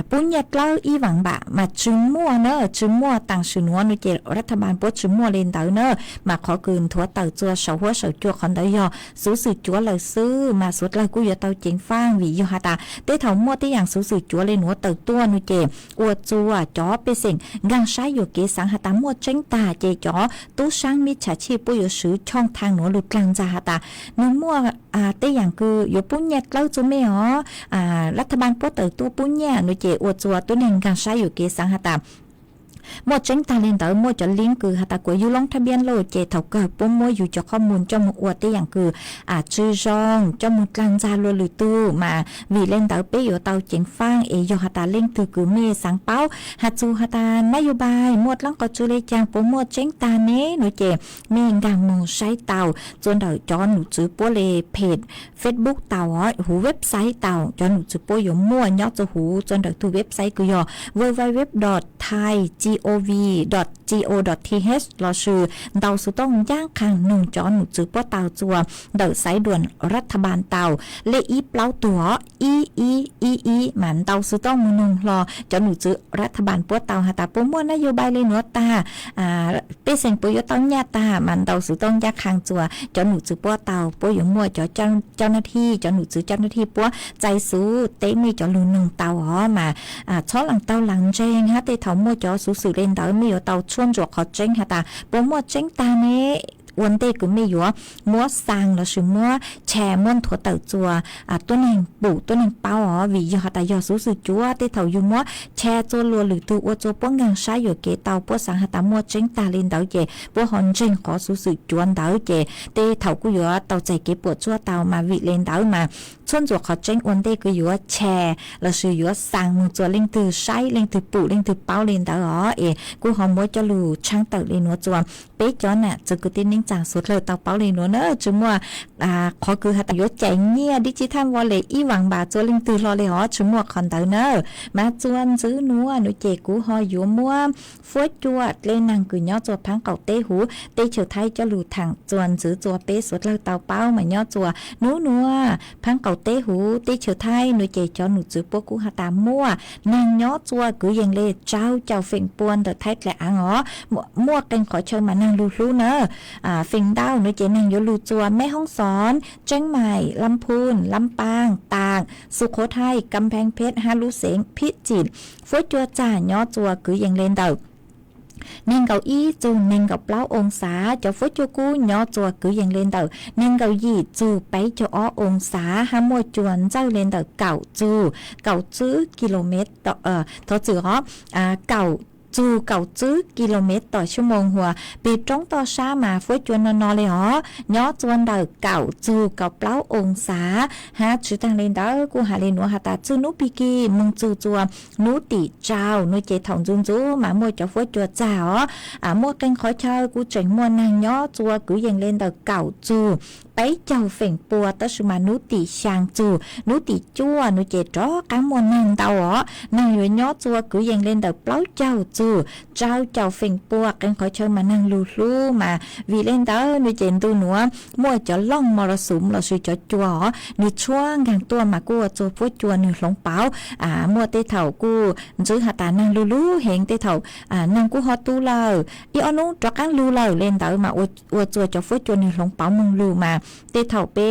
ปุ้นยัดเล่าอีหวังบะมาจื้อมัวเนอจื้อมัวตั้งชื่อนัวนุเจรัฐบาลปัวจื้อมัวเล่นเต๋อเนอมาขอคืนถั่วเต๋อจัวเสาหัวเสาจัวคอนเต๋อยอสู้สื่อจัวเลยซื้อมาสุดเลยกูอย่าเตาเจงฟ้างวิโยหาตาเต้เถามัวที่อย่างสู้สื่อจัวเลยหนัวเต๋อตัวนุเจอวดจัวจ่อไปเสิ่งกังใช้อยู่เกสังหาตามัวเจงตาเจจ่อตู้ช่างมิจฉาชีพปุยซื้อช่องทางหนัวหลุดกลางจ้าหาตาหนัวมัวเต้อย่างคืออยู่ปุ้นแยกเล่าจุไม่หรอรัฐบาลปัวเต๋อตัวปุ้นแยกนุเจอวดจัวตัวหนึ่งกังใช้อยู่เกสังหาตาหมดเจ้งตาเล่นเต๋อหมดจะลิงก์คือหาตากวยอยู่ลงทะเบียนโลเจเท่ากับปุ่มมัวอยู่จะข้อมูลจมูกอวดได้อย่างคือชื่อจองจมูกกลางจาลัวหรือตู้มาวีเล่นเต๋อเป้อยู่เต๋อเจ๋งฟ้างยอหาตาเล่งคือเมสังเป้าหาจูหาตานโยบายหมดลังก็จูเลยจางปุ่มหมดเจ้งตาเน้หนูเจเมงดังมูใช้เต๋อจนเต๋อจอนหนูจื้อปัวเลยเพจ Facebook เต๋อหูเว็บไซต์เต๋อจนหนูจื้อปัวอยู่มั่วยอดจะหูจนเต๋อทูเว็บไซต์กูยอ www.thai gov.go.th รอชื่อเตาสุต้องย่างคางหนุ่งจอหนูจื้อป้อเตาจัวเดอสายด่วนรัฐบาลเตาเลอีเปล่าตัวอีหมันเตาสุต้องมือนุ่งรอจอหนูจื้อรัฐบาลป้อเตาหาตาป้อม่วนนโยบายเลยหนัวตาเป้เซ็งปุยต้องญาตามันเตาสุต้องย่างคางจัวจอหนูจื้อป้อเตาป้ออยู่มั่วจอเจ้าหน้าที่จอหนูจื้อเจ้าหน้าที่ป้อใจสู้เต้มีจอลูหนึ่งเตาอ๋อมาช้อหลังเตาหลังเจงฮะเตเถามั่วจอสู้สื่อเล่นเตามีอยู่เตาชวนจวกเขาเจงฮะตาป้อมั่วเจงตาเนี้วันเด็กก็ไม่อยู่มัวสร้างแล้วสิมัวแชร์ม้วนถั่วเต่าจัวตัวหนึ่งปู่ตัวหนึ่งเป้าอ๋อวิยอแต่ยอสู้สื่อจัวเตเถาอยู่มัวแชร์จัวลัวหรือตัวอัวจัวป้องยังใช้อยู่เกเตาป้อสังหตามัวเจงตาเล่นเตาเจป้อหอนเจงขอสู้สื่อจวนเตาเจเตเถากูอยู่เตาใจเก็บปวดจัวเตามาวิเล่นเตามาชวนจัวเขาเจงวันเด็กก็อยู่แชร์แล้วสิอยู่สร้างมือจัวเล่นตัวใช้เล่นตัวปู่เล่นตัวเป้าเล่นเตาอ๋อกูหอมมัวจะลู่ช่างเตาเล่นหัวจัวเป๊ะจอน่ะจะกูตินิ่งจางสุดเลยเตาเป้าเลยเนอะจุ่มว่าขอคือหัตถยศใจเงี้ยดิจิทัลวอลเล็ตอีหวังบาจัวลิงตือรอเลยอ๋อจุ่มว่าคอนเตอร์เนอร์มาจวนซื้อนัวหนูเจกูหออยู่มัวฟวดจวดเล่นนางกุยย่อจัวพังเก่าเตหูเตเฉยไทยจะหลุดถังจวนซื้อจัวเป๊ะสุดเลยเตาเป้ามาย่อจัวนัวพังเก่าเตหูเตเฉยไทยหนูเจจอหนูจื้อพวกกูหัตตามัวนางย่อจัวกูยังเล่เจ้าเฟ่งปวนเดอไทยแหละอ๋อมัวกันขอเชิญมานางรู้เนอะเฟ่งดาวหนูเจนางยลูจัวแม่ฮ่องสอนเชียงใหม่ลำพูนลำปางตากสุโขทัยกำแพงเพชรฮารุเสงพิจิตรฟวดจัวจ่าย่อจัวคือยังเล่นเดาเน่งเกาอี้จูเน่งเกาเปล่าองศาจะฟวดจัวกูย่อจัวคือยังเล่นเดาเน่งเกายี่จูไปจะอ้อองศาห้ามวยจวนเจ้าเล่นเดาเก่าจื้อกิโลเมตรต่อทอจื้อเก่าจูเก่าจื้อกิโลเมตรต่อชั่วโมงหัวปีตรงต่อช้ามาฟวยจวนนอเลยอ๋อย่อจวนเดาเก่าจูเก่าเปล่าองศาหาชื่อทางเล่นเดากูหาเล่นหัวหาตาจูนุปีกีมึงจูจัวนุติเจ้านุเจถองจุนจูมามัวจะฟวยจัวเจ้ามัวกันขอเชิญกูเจ๋งมัวนางย่อจัวกูยังเล่นเดาเก่าจูไปเจ้าเฟ่งปัวตสมานุติชางจูนุติจัวนุเจจ้อกังมวนนางเตาอ๋อนางอยู่ย่อจัวกูยังเล่นเดาเปล่าเจ้าจูเจ้าเฟ่งปัวกันขอเชิญมานั่งลูมาวีเล่นเตอร์นุเจนตัวหนัวมัวจะล่องมรสุมเราสุจะจัวนุช่วงกลางตัวมากูจัวพวดจัวหนึ่งหลงเปล่ามัวเตเถากูจื้อหาตานั่งลูเห็นเตเถานั่งกูฮอตูเลยอีอนุจักกันลูเลยเล่นเตอร์มาอวจัวจะพวดจัวหนึ่งหลงเปล่ามึงลูมาเตเถาเป้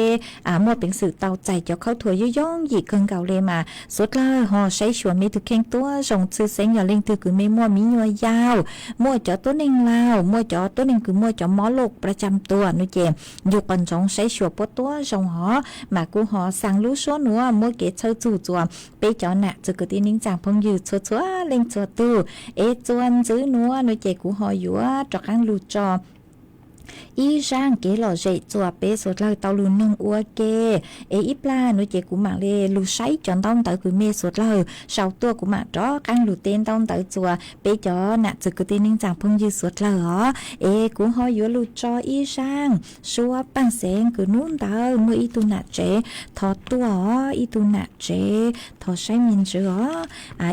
มัวเป็นสื่อเตาใจจะเข้าถั่วย่องหยีเกินเก่าเลยมาสุดเลยฮอใช้ชวนมีทุกแข่งตัวส่งซื้อเซ็งอย่าเล่นตือคือไม่มัวมียัวยาวมัวจอตัวหนึ่งลาวมัวจอตัวหนึ่งคือมัวจอหมอโลกประจำตัวนุเจอยู่กันจงใช้ชัวปตัวจงหอมากูหอสั่งรู้ชัวหนัวมัวเกเชอจู่จัวไปจอหนักจะเกิดที่นิ่งจางพงยืดชัวเล่งชัวตู้จวนซื้อหนัวนุเจกูหออยู่จอกังลูจออีช่างเกหล่อเจจัวเป้สุดเลยเตาลูนงอัวเกอีปลาหนูเจกูมาเลลูใช้จอนต้องเตาคือเมสุดเลยชาวตัวกูมาจ้อกันลูเต้นต้องเตาจัวเป้จอน่ะจะกูตีนิ่งจางพงยืดสุดเลยเหรอกูหอยอยู่ลูจออีช่างชัวปังเสงคือนู้นเตาเมื่ออีตุน่ะเจทอตัวอีตุน่ะเจทอใช้มินเจอ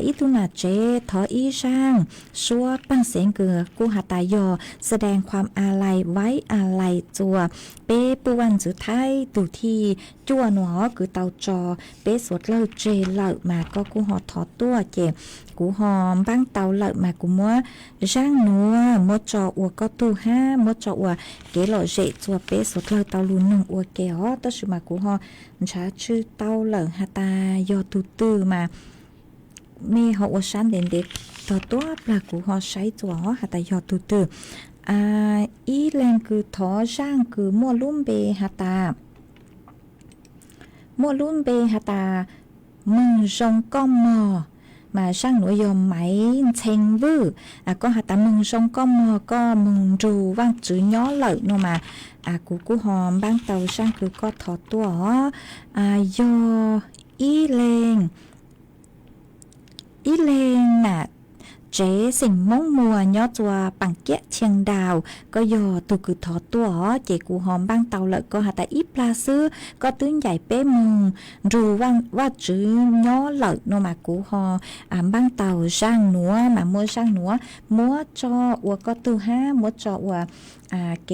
อีตุน่ะเจทออีช่างชัวปังเสงคือกูหาตายอแสดงความอาลัยไว้อะไรจัวเป้ปวันสุดท้ายตูที่จัวหนัวคือเตาจอเป้สดเลิกเจเลิกมาก็กูหอทอตัวเจกูหอมบ้างเตาเลิกมากูมัวช่างนัวมัวจออัวก็ตู้ห้ามัวจออัวเกหล่อเจจัวเป้สดเลิกเตาลุนหนึ่งอัวเกฮอตชิมากูหอช้าชื่อเตาเลิกฮาตายอตูตื้อมามีหอวัวชันเด่นเด็กตัวปลากูหอใช้จัวหอฮาตายอตูตื้ออีแรงคือทอช่างคือมัวลุ่มเบฮาตามัวลุ่มเบฮาตามึงจงก้อมมอมาช่างหนูยอมไหมเชงวื้อก็หาตามึงจงก้อมมอก็มึงดูว่างจื้อย้อเลยโนมากูหอมบ้างเตาช่างคือก็ถอดตัวยออีแรงน่ะ เจสิ่งม่งมัวย่อจัวปังเกี้ยเชียงดาวก็ยอตุคือทอตัวเจกูหอมบ้างเตาเลยก็หาแต่อีปลาซื้อก็ตื้นใหญ่เป้มึงรู้ว่าจื้อย่อเลยโนมากูหอบ้างเตาช่างหนัวมามัวช่างหนัวมัวจออัวก็ตื้อห้ามัวจออัวเก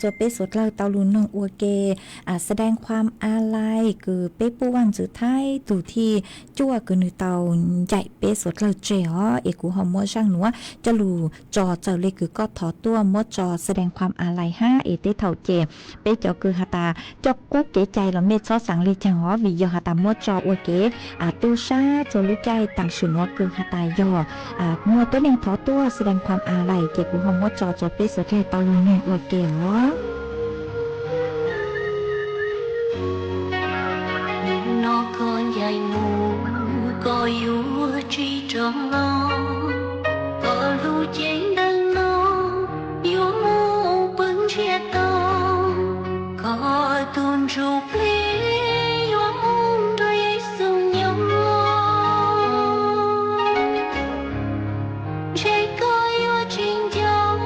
จะเป้สดเลยเตาลุนนองอัวเกแสดงความอาลัยคือเป้ปูวันจื้อไทยตู่ที่จั่วคือนือเตาใหญ่เป้สดเลยเจ๋อเอกูหอมมัวช่างหนัวจะรูจอเจ้าเลยคือก็ถอตัวมัวจอแสดงความอาลัยห้าเอเต้เถ่าเจเป้จอคือหาตาจอกกุ๊กเก๋ใจเราเม็ดซอสังเลยจังหอวิยอหาตามัวจออัวเกตูชาโจลุใจต่างชุนว่าคือหาตายอมัวตัวเองถอตัวแสดงความอาลัยเก็บกูหอมมัวจอเป้สดเลยเตาลุนเนี่ยอัวเก๋nó có dài mù có yếu chỉ trong lo có lu chén đơn nó yếu mù bưng chia to có tuôn rụp lý yếu mù đôi sung nhau chỉ có yếu chính gió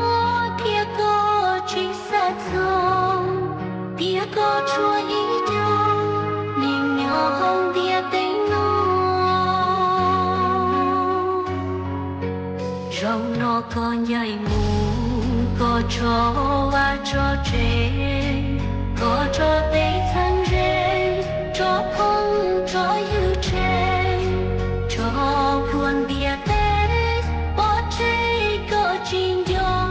kia có chỉ xa sông kia có chua ý cho không tia tính nó rong nó còn dài mù có cho và cho trẻ có cho tê thân rê cho phong cho yêu trẻ cho buồn bia tê bỏ trẻ có chinh gió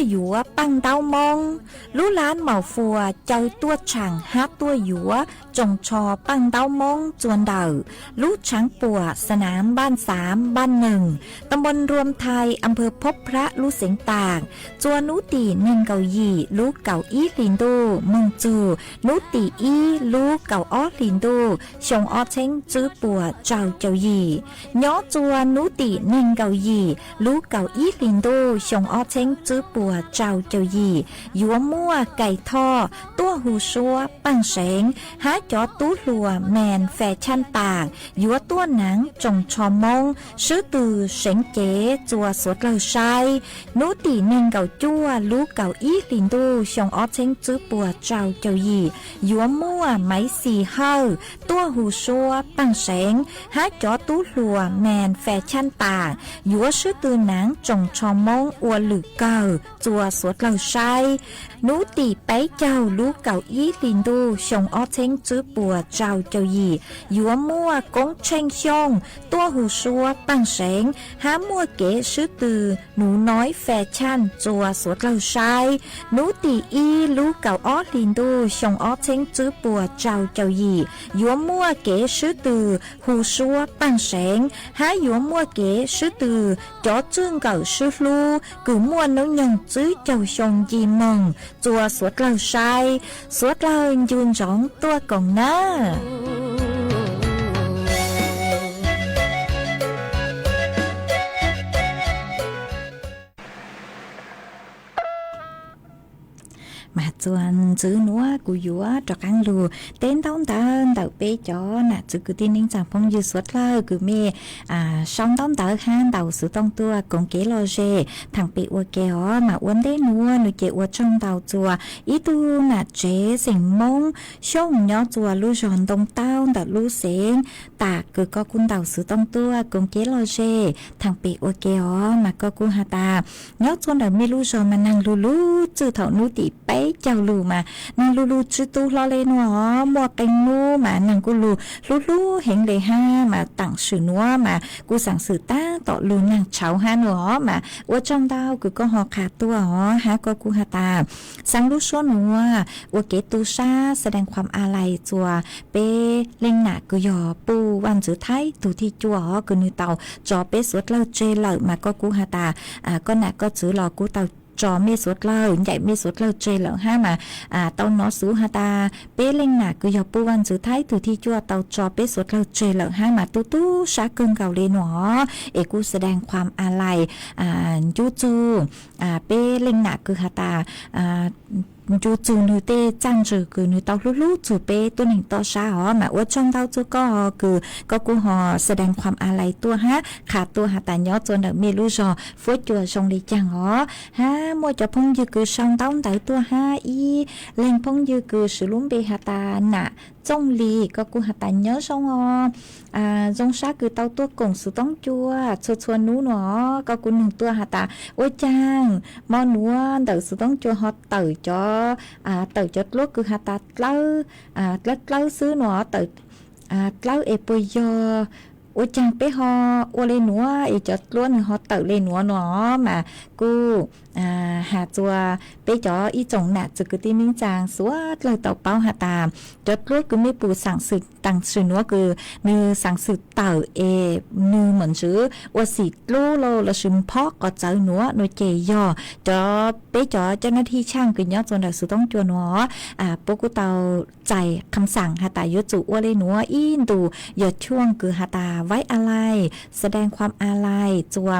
หยัวปังเต้ามงลู่ล้านเหมาฟัวเจ้าตัวช่างฮัดตัวหยัวจงชอปังเต้ามงจวนเดาลู่ช้างปัวสนามบ้าน3บ้าน1ตำบลรวมไทยอำเภอพบพระลู่เสียงต่างจวนนุตีเนินเกาหยี่ลู่เก่าอีลินโดเมืองจูนุตีอีลู่เก่าอ้อลินโดชงอ้อเช้งจื้อปัวเจ้าเจ้าหยี่ย้อจวนนุตีเนินเกาหยี่ลู่เก่าอีลินโดชงอ้อเช้งจื้อปัวเจ้าเจ้าหยี่ยัวมั่วไก่ท่อตัวหูชัวปังเสงหาจอตู้ลัวแมนแฟชั่นต่างยัวตัวหนังจงชอมงซื้อตือเสงเก๋จัวสวดเลาใช้นุตีเนินเก่าจั่วลู่เก่าอีลินโดชงอ้อเช้งจื้อปัวเจ้าเจ้าหยี่ยัวมั่วไม้สีเฮาตัวหูชัวปังเสงหาจอตู้ลัวแมนแฟชั่นต่างยัวซื้อตือหนังจงชอมงอวหรือเก่าจัวสวดเหล่าใช้นูตีไปเจ้าลูกเก่าอีลินดูชงอ้อเช้งจื้อปัวเจ้าเจ้าหยี่ยัวมั่วกงเชงชงตัวหูชัวปังเสงหามั่วเก๋ซื้อตือหนูน้อยแฟชั่นจัวสวดเหล่าใช้นูตีอีลูกเก่าอ้อลินดูชงอ้อเช้งจื้อปัวเจ้าเจ้าหยี่ยัวมั่วเก๋ซื้อตือหูชัวปังเสงหายัวมั่วเก๋ซื้อตือจอจึงเก่าซื้อลูกูมั่วน้องยังจื้อเจ้าชงยีมงจัวสวดเหล่าใช้สวดเหล่ายืนร้องตัวกองหน้าmà chuan chữ núa của dúa trọ căng lù tên tông tơn tàu bê chó nè chữ cứ tin ninh chẳng phong dư suốt lơ cứ mê song tông tờ han tàu sự tông tua cũng kế lo dê thằng bị ua kéo mà uốn đế núa nữ chế ua trong tàu chùa ý tu nè chế xình mông sông nhỏ chùa lưu giòn tông tao tàu lưu xến tà cứ có cung tàu sự tông tua cũng kế lo dê thằng bị ua kéo mà có cung hà ta nhỏ chuan đờ mi lưu giòn mà nàng lù lù chữ thảo núi tỉ bé chào lù mà nàng lù lù chữ tu lo lên nó mua canh nu mà nàng cô lù lù lù hẹn lệ ha mà tặng sử núa mà côสั่งsử ta tọ lù nàng cháu ha nữa mà ở trong tao cứ có họ khả tua họ ha có cô ha ta sang lù số núa ở kế tu sa แสดงความอาลัยจัวเป้เล่งหนาก็ยอปูวันจื้อไทยตูที่จัวก็นือเต่าจอเป้สวดเล่าเจเล่ามาก็กูฮาตาก็หนักก็จื้อรอกูเต่าจอเมสวดเล่าใหญ่เมสวดเล่าเจเหล่าห้ามาเต่าน้อสูฮาตาเป้เล่งหนาก็ยอปูวันจื้อไทยตูที่จัวเต่าจอเป้สวดเล่าเจเหล่าห้ามาตู้ชาเกินเก่าเลยหนอเอกูแสดงความอาลัยจูเป้เล่งหนาคือฮาตาจูจูนูเต้จังจือคือนูเตาลู่จูเป้ตัวหนึ่งต่อชาอ๋อมาว่าช่องเตาจูก็คือก็กูหอแสดงความอาลัยตัวฮะขาดตัวหาตาย้อจนเดมีลู่จอฟัวจัวชงลีจังอ๋อฮะมัวจะพงยืคือช่องเต้าเตาตัวฮะอีเล่งพงยืคือสุลุมเบหาตาหนะจงลีก็กูหาตาย้อช่องอ๋อจงชาคือเตาตัวกงสุต้องจัวชวนนู้หนอก็กูหนึ่งตัวหาตาโอ้จังมอนัวเตาสุต้องจัวฮอตเตาจอtự chốt lúc cứ hạt tạt lâu xứ nó tự lâu ép bây giờ ôi chàng bé ho ô lên nữa ép chốt luôn họ tự lên nữa nó mà cô hạt chùa bé chó ý chồng nạt từ cái tin minh chàng suốt lời tàu bao hạt tà chốt lúc cứ mấy bù sáng sự tăng sự nữa cứ như sáng sự tàu như mình chứ ô xịt lô là sừng phóc có cháu nữa nó chè giò cho bé chó cho nó thi trang cứ nhớ cho là sự tông chùa nó bố cô tàu chạy cắmสั่งhạt tàยศจูô lên nữa in đủ giờ chuông cứ hạt tàไว้อะไรแสดงความอาลัยจัว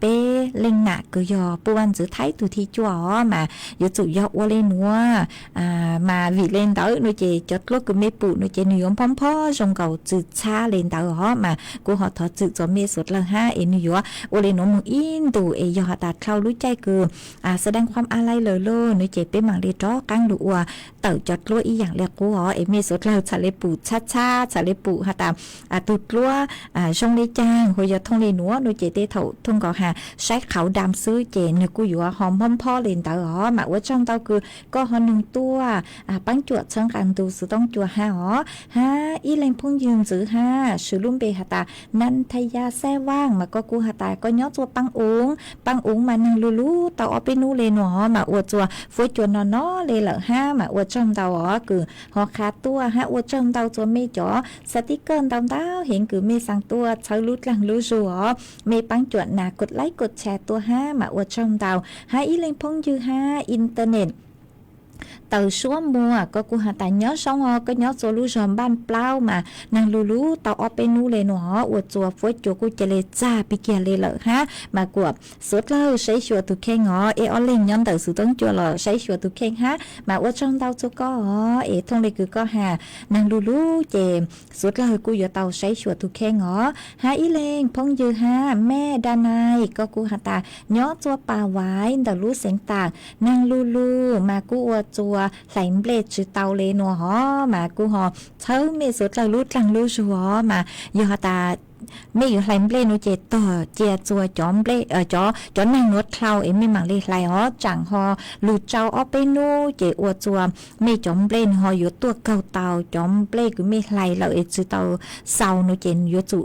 เป้เล่งหนักก็ยอปวนจื้อไทยตูที่จัวมาอยู่จุยอว่าเล่นนัวมาวีเล่นเต๋อหนูเจจดลูกก็ไม่ปูหนูเจนิยมพร้อมพ่อจงเก่าจืดชาเล่นเต๋อมากูหอทอจืดจอมเมสุดละห้าเอ็นนิยว่าว่าเล่นน้องมึงอินตูเอยอตาเข้ารู้ใจคือแสดงความอาลัยเลยหนูเจเป็นหมังเลี้ยจ้อกังดูว่า เต่าจอดลัวอีอย่างเรียกกูอ๋อเอเมสุดเราชาเลปูชาชาเลปูฮะตามตุดลัวช่องได้จ้างหัวยาทงเลยหนัวโดยเจเตเถาทงก่อหาใช้เขาดำซื้อเจนกูอยู่หอมพ่อพ่อเลนเต่าอ๋อมาว่าช่องเต่าคือก็หอหนึ่งตัวปังจวดเชิงกันดูสุต้องจัวฮะอ๋อฮะอีเลงพงยืนซื้อฮะชื่อลุ่มเบฮะตานันทยาแซ่ว่างมาก็กูฮะตาก็ย้อจัวปังอุงมานังลูเต่าเอาไปนู่เลยหนอมาอวดจัวฝวยจวนนอเลยเหรอฮะมาอวดช่องเต่าอ๋อคือหอคาตัวฮะอวดช่องเต่าจัวไม่จ่อสติกเกอร์เต่าเห็นคือไม่สั่งตัวเชิญลุดหลังลุจัวไม่ปังจวดหนากดไลค์กดแชร์ตัวฮะมาอวดช่องเต่าฮะอีเลงพงยือฮะอินเทอร์เน็ตtừ số mua có cô hà ta nhớ xong ho có nhớ solution ban plau mà nàng lulu tàu openu lên nó ở chùa phối chùa cô chơi cha bị kia lên lợ ha mà của suốt lâu xây chùa tụ khen ngõ e ở lên nhân từ sự tấn chùa là xây chùa tụ khen ha mà ở trong tàu cho có e thông lệ cứ có hà nàng lulu chè suốt lâu cô giờ tàu xây chùa tụ khen ngõ ha ý lên phong dư ha mẹ đa này có cô hà ta nhớ chùa bà vái tàu lú sén tạc nàng lulu mà cô ở chùa lại ble chữ tàu lên nó hó mà cô họ thớ mẹ suốt là lút lăng lú chùa mà giờ ta mấyอยู่ไหลเบลนูเจต่อเจียจัวจอมเบลจอนั่งนวดเคลาเอ็มไม่มังเลยไหลฮอจังฮอลูเจ้าเอาไปนูเจอวจัวไม่จอมเบลฮออยู่ตัวเก่าเตาจอมเบลก็ไม่ไหลเราเอจือเตาเศร้านูเจนอยู่จุ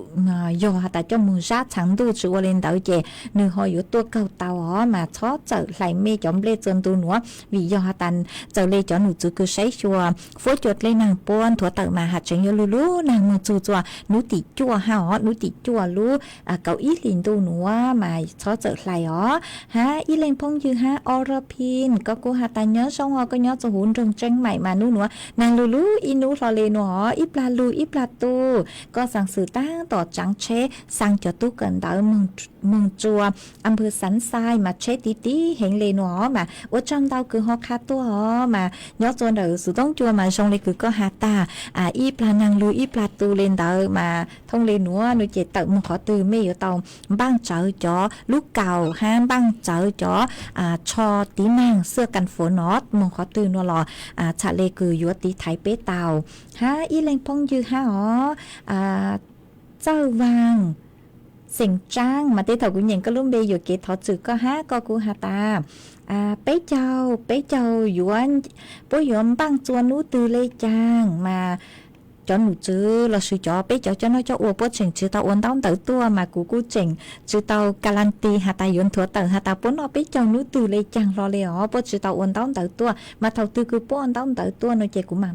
ยอแต่เจ้ามือชาฉังดูจัวเล่นเตาเจนึฮออยู่ตัวเก่าเตาฮอมาชอเจอไหลไม่จอมเบลจนตัวหนัววิยอตันเจอเลยจอหนูจือคือใช้ชัวฟูจดเลยนางป้วนถั่วเตามาหัดเฉยลูนางมือจัวหนูติจัวฮอนูติจัวรู้เก้าอี้ลินดูหนูว่ามาชอเจอไหลอ๋อฮะอีเลงพงยือฮะอรพินก็กูหาตาเนื้อช่องก็เนื้อจะหุ่นรงเจงใหม่มานู่นหัวนางลูอีนูรอเลนหัวอีปลาลูอีปลาตูก็สั่งสื่อตั้งต่อจังเชสั่งจอตู้เกินดาวเมืองจัวอำเภอสันทรายมาเชตีเห็นเลนหัวมาว่าจังดาวคือฮอคาตัวอ๋อมาเนื้อจวนเดอสุต้องจัวมาช่องเลยคือก็หาตาอีปลานางลูอีปลาตูเลนเดอมาท่องเลนหัวนูเจtự một khó từ mấy ở tàu băng chở chó lúc cầu ha băng chở chó cho tí nàng xưa căn phố nó một khó từ nó lò trả lệ cử yếu tí thái bế tàu ha y lên phong dư ha ó châu vàng sỉnh trang mà tế thầu cũng nhìn có lúc bây giờ kể thọ chữ có hát có của hà ta bế châu yuan bố yuan băng chua nú từ lê trang mà cho nụ chứ là sự cho bé cho nó cho uo bớt chỉnh chứ tao uốn tao tới tua mà cú chỉnh chứ tao garanti hà ta yun thua tờ hà ta bốn nó bé cho nụ từ lấy chẳng lo lẽ ó bớt chứ tao uốn tao tới tua mà thầu tư cứ bốn tao tới tua nó chạy của mà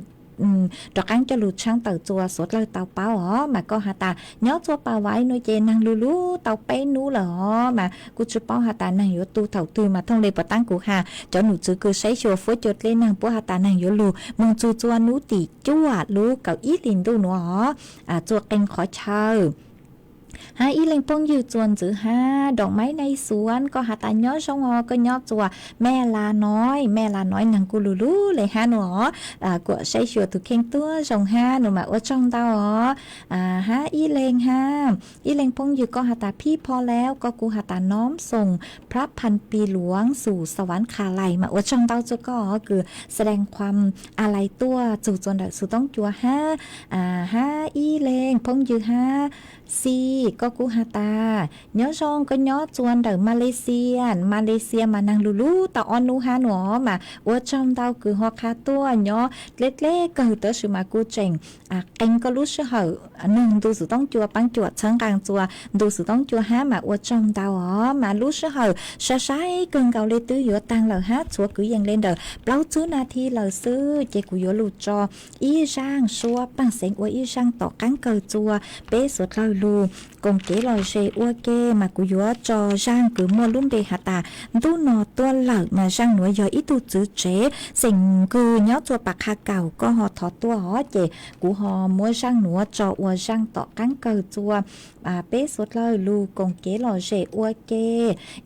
trọc ăn cho lụt sang tàu chùa sốt lời tàu bao ó mà có hà ta nhớ chùa bao vái nói chê năng lú tàu bé nú là ó mà cú chụp bao hà ta năng yếu tu thầu tư mà thông lệ bảo tăng của hà cho nụ chứ cứ sấy chùa phối chốt lên năng bố hà ta năng yếu lù mong chùa nú tỉ chùa lú cậu ít liền tu nó chùa canh khó chờ ha y lên phongยืจวนจือฮะดอกไม้ในสวนก็หาตาย้อช่องก็ย้อจัวแม่ลาน้อยนางกูลูเลยฮะหนูกว่าใช้ชัวตุเข่งตัวชงฮะหนูมาว่าช่องเต้าฮะอีเลงฮะอีเลงพงยืก็หาตาพี่พอแล้วก็กูหาตาน้อมส่งพระพันปีหลวงสู่สวรรค์คาไลมาว่าช่องเต้าจะก็คือแสดงความอะไรตัวจู่จวนดักสุต้องจัวฮะฮะอีเลงพงยืฮะซีก็กูฮาตาเนื้อช่องก็เนื้อจวนเดอมาเลเซียมานังลูตาออนูฮาหนอมาว่าช่องเตาคือฮอคาตัวเนื้อเล็กๆก็คือตัวชื่อมากูเจงเองก็รู้ชื่อเหอหนึ่งดูสุต้องจัวปังจัวเชิงกลางจัวดูสุต้องจัวฮามาว่าช่องเตาอ๋อมารู้ชื่อเหอใช้เกินเกาเลยตื้ออยู่ตังเหล่าฮะชัวคือยังเล่นเดอเปล่าซื้อนาทีเหล่าซื้อเจกูอยู่ลูจออีช่างชัวปังเสียงว่าอีช่างต่อกังเกอจัวเป๊ะสุดเราลูกงเก๋ลอยเชอัวเกมากุยัวจอช่างคือมัวลุ่มเดหตาตู้นอตัวเหล่ามาช่างหน่วยย่อยอีตูจื้อเจสิ่งคือเนาะตัวปากคาเก่าก็หอถอตัวหอเจกูหอมัวช่างหนัวจออัวช่างต่อกังเกอจัวเป๊ะสุดเลยลูกงเก๋ลอยเชอัวเก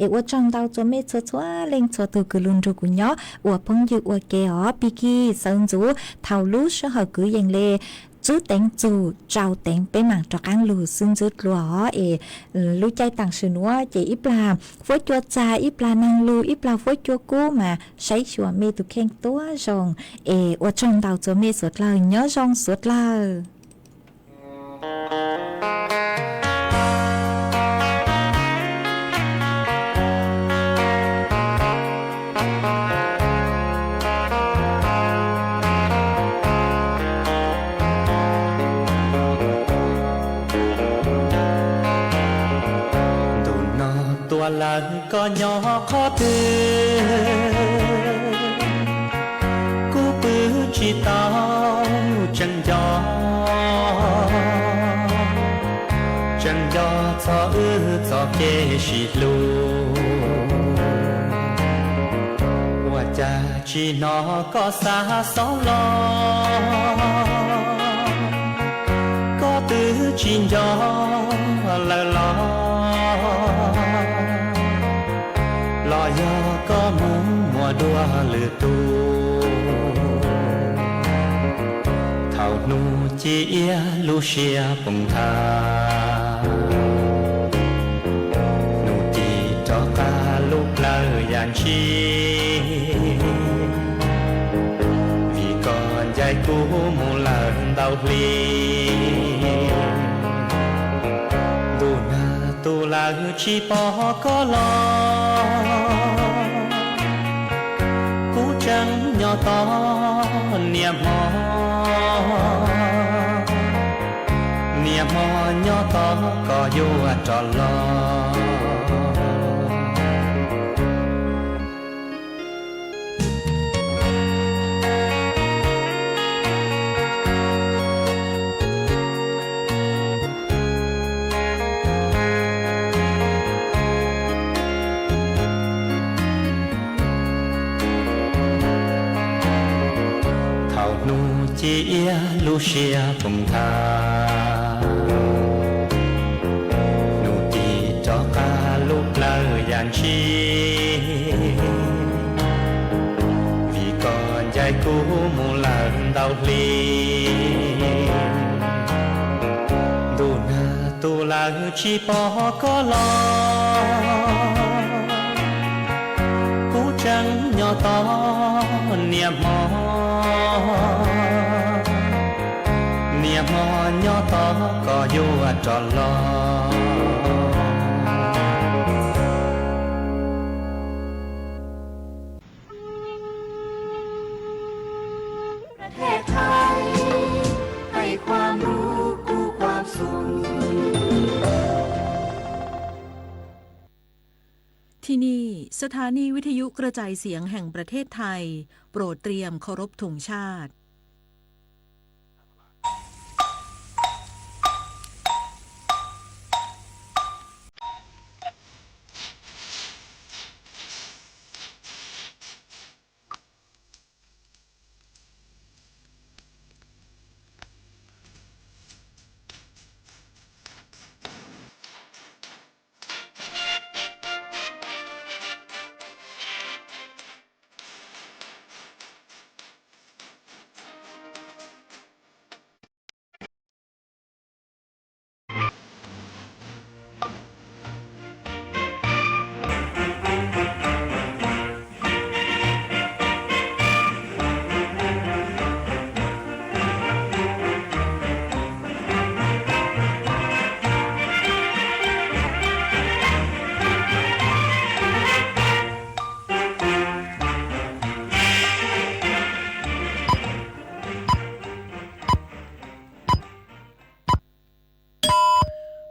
อัวจังดาวจัวเมฆชัวเล็งชัวตัวคือลุนรูกุเนาะอัวพงยือัวเกอ๋อปีกี้เซิงจูเท่าลูเชื่อคือยังเลจ จื้อเต็งจูเจ้าเต็งเป็นหมังจอกันลูซึ่งจื้อหลัวรู้ใจต่างชื่อนัวเจอีปลาฟวยจัวจาอีปลานางลูอีปลาฟวยจัวกู้มาใช้ชัวเมตุเข่งตัวจงอวดชงดาวจัวเมสวดเลยเนาะจงสวดเลยlần có nhỏ khó tư cú bứ chỉ tao chân gió cho cho kê xịt lu và cha chỉ nó có xa gió lo có tứ chỉ gió lờ lo lo do có muốn mùa đua lừa tu thảo nu chia Lucia bồng tha nu ti cho ta lúc lơ dàn chi vì còn dài cũ một lần đau ly tu na tu là chỉ bỏ có lo trắng nhỏ to niềm mò nhỏ to có vô trò lo chia Lucia bồng tha nu ti cho ca lúc lơ dàn chi vì còn dài cũ một lần đau ly tu na tu là chỉ bỏ có lo cú trắng nhỏ to niềm mò nhỏ to có vô trò loประเทศไทยให้ความรู้กู้ความสุขที่นี่สถานีวิทยุกระจายเสียงแห่งประเทศไทยโปรดเตรียมเคารพธงชาติ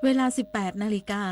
เวลา 18 นาฬิกา